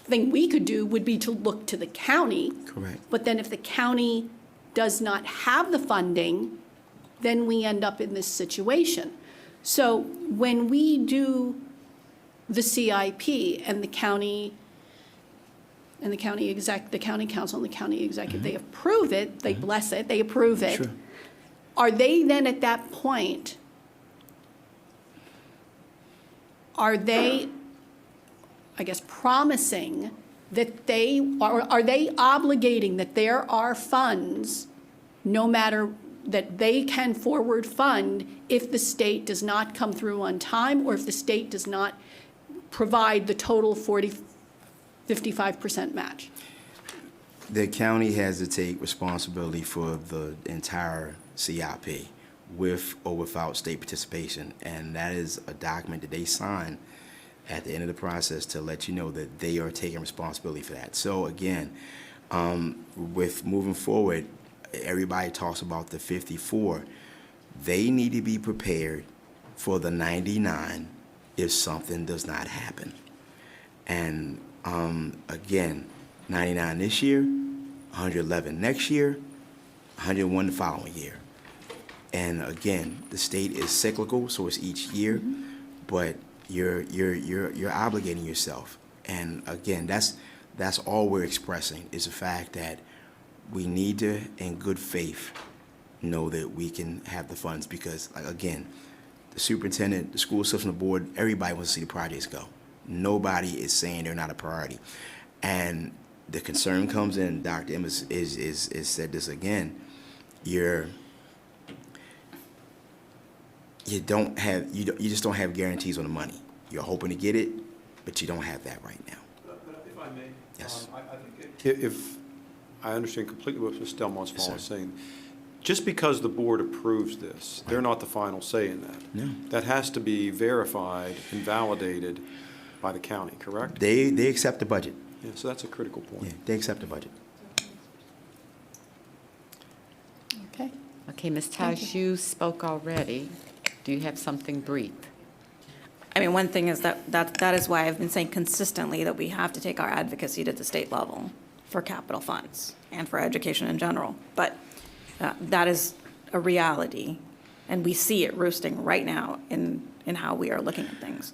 thing we could do would be to look to the county. Correct. But then if the county does not have the funding, then we end up in this situation. So when we do the CIP and the county council and the county executive, they approve it, they bless it, they approve it. Sure. Are they then at that point, are they, I guess, promising that they, are they obligating that there are funds, no matter, that they can forward fund if the state does not come through on time, or if the state does not provide the total 55% match? The county has to take responsibility for the entire CIP with or without state participation, and that is a document that they sign at the end of the process to let you know that they are taking responsibility for that. So again, with moving forward, everybody talks about the 54. They need to be prepared for the 99 if something does not happen. And again, 99 this year, 111 next year, 101 the following year. And again, the state is cyclical, so it's each year, but you're obligating yourself. And again, that's all we're expressing, is the fact that we need to, in good faith, know that we can have the funds, because, like, again, the superintendent, the school system, the board, everybody wants to see the projects go. Nobody is saying they're not a priority. And the concern comes in, Dr. Emmons is said this again, you just don't have guarantees on the money. You're hoping to get it, but you don't have that right now. But if I may, Yes. I think if I understand completely what Ms. Delmont Small is saying, just because the board approves this, they're not the final say in that. No. That has to be verified and validated by the county, correct? They accept the budget. Yeah, so that's a critical point. Yeah, they accept the budget. Okay. Okay, Ms. Taj, you spoke already. Do you have something brief? I mean, one thing is that is why I've been saying consistently that we have to take our advocacy to the state level for capital funds and for education in general. But that is a reality, and we see it roosting right now in how we are looking at things.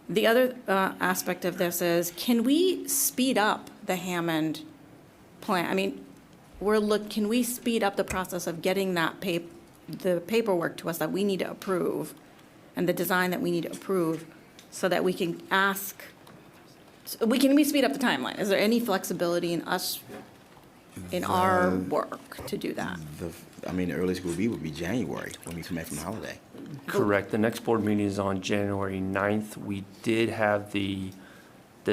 The other aspect of this is, can we speed up the Hammond plan? I mean, can we speed up the process of getting that the paperwork to us that we need to approve and the design that we need to approve, so that we can ask, can we speed up the timeline? Is there any flexibility in us, in our work to do that? The earliest would be January, when we come back from the holiday. Correct. The next board meeting is on January 9th. We did have the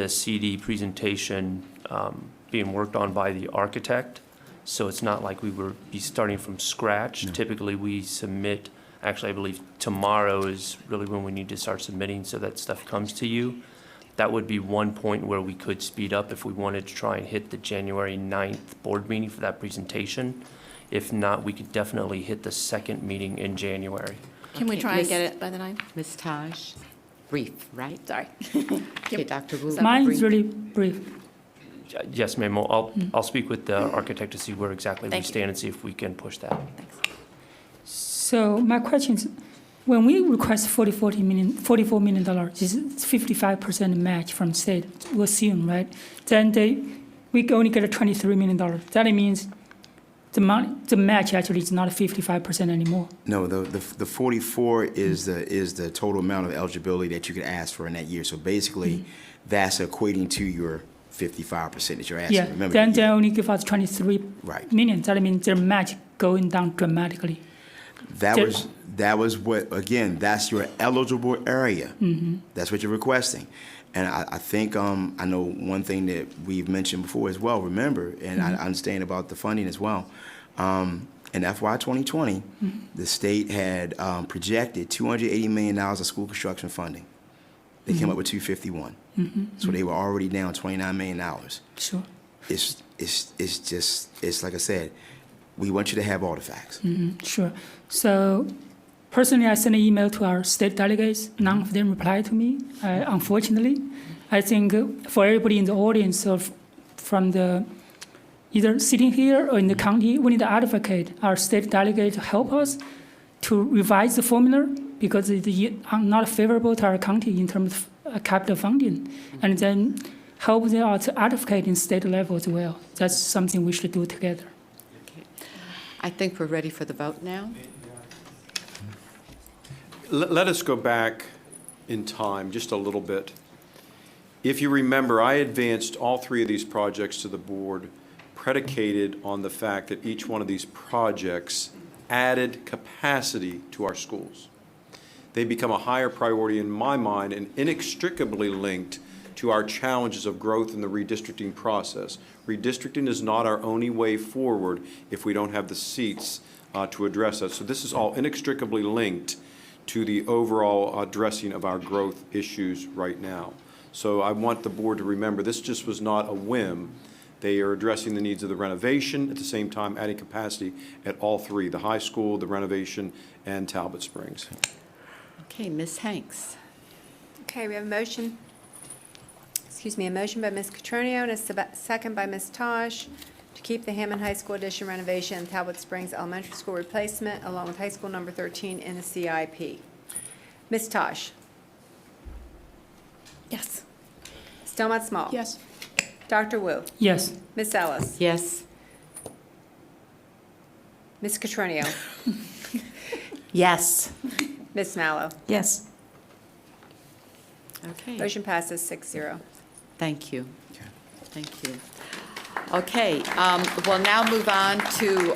CD presentation being worked on by the architect, so it's not like we would be starting from scratch. No. Typically, we submit, actually, I believe tomorrow is really when we need to start submitting, so that stuff comes to you. That would be one point where we could speed up if we wanted to try and hit the January 9th board meeting for that presentation. If not, we could definitely hit the second meeting in January. Can we Okay, try and Miss- get it by the 9th? Ms. Taj, brief, right? Sorry. Okay, Dr. Wu. Mine brief. is really brief. Yes, ma'am. I'll speak with the architect to see where exactly we Thank you. stand and see if we can push that. Thanks. So my question is, when we request $44 million, this is 55% match from state, we assume, right? Then we only get $23 million. That means the match actually is not 55% anymore. No, the 44 is the total amount of eligibility that you could ask for in that year. So basically, that's equating to your 55% that you're asking. Yeah, Remember, then they only give us 23 Right. million. That means their match going down dramatically. That was what, again, that's your eligible area. That's what you're requesting. And I think, I know one thing that we've mentioned before as well, remember, and I understand about the funding as well. In FY 2020, the state had projected $280 million of school construction funding. They came up with 251. So they were already down $29 million. Sure. It's like I said, we want you to have all the facts. Sure. So personally, I sent an email to our state delegates. None of them replied to me, unfortunately. I think for everybody in the audience or from the either sitting here or in the county, we need to advocate our state delegate to help us to revise the formula because it's not favorable to our county in terms of capital funding. And then help them out to advocate in state level as well. That's something we should do together. Okay. I think we're ready for the vote now. Let us go back in time just a little bit. If you remember, I advanced all three of these projects to the board predicated on the fact that each one of these projects added capacity to our schools. They become a higher priority in my mind and inextricably linked to our challenges of growth in the redistricting process. Redistricting is not our only way forward if we don't have the seats to address that. So this is all inextricably linked to the overall addressing of our growth issues right now. So I want the board to remember this just was not a whim. They are addressing the needs of the renovation, at the same time adding capacity at all three, the high school, the renovation, and Talbot Springs. Okay, Ms. Hanks. Okay, we have a motion. A motion by Ms. Catronio and a second by Ms. Tosh to keep the Hammond High School addition renovation and Talbot Springs Elementary School replacement along with high school number 13 in the CIP. Ms. Tosh. Yes. Stelmont Small. Yes. Dr. Wu. Yes. Ms. Ellis. Yes. Ms. Catronio. Yes. Ms. Mallow. Yes. Okay. Motion passes 6-0. Thank you. Thank you. Okay, we'll now move on to,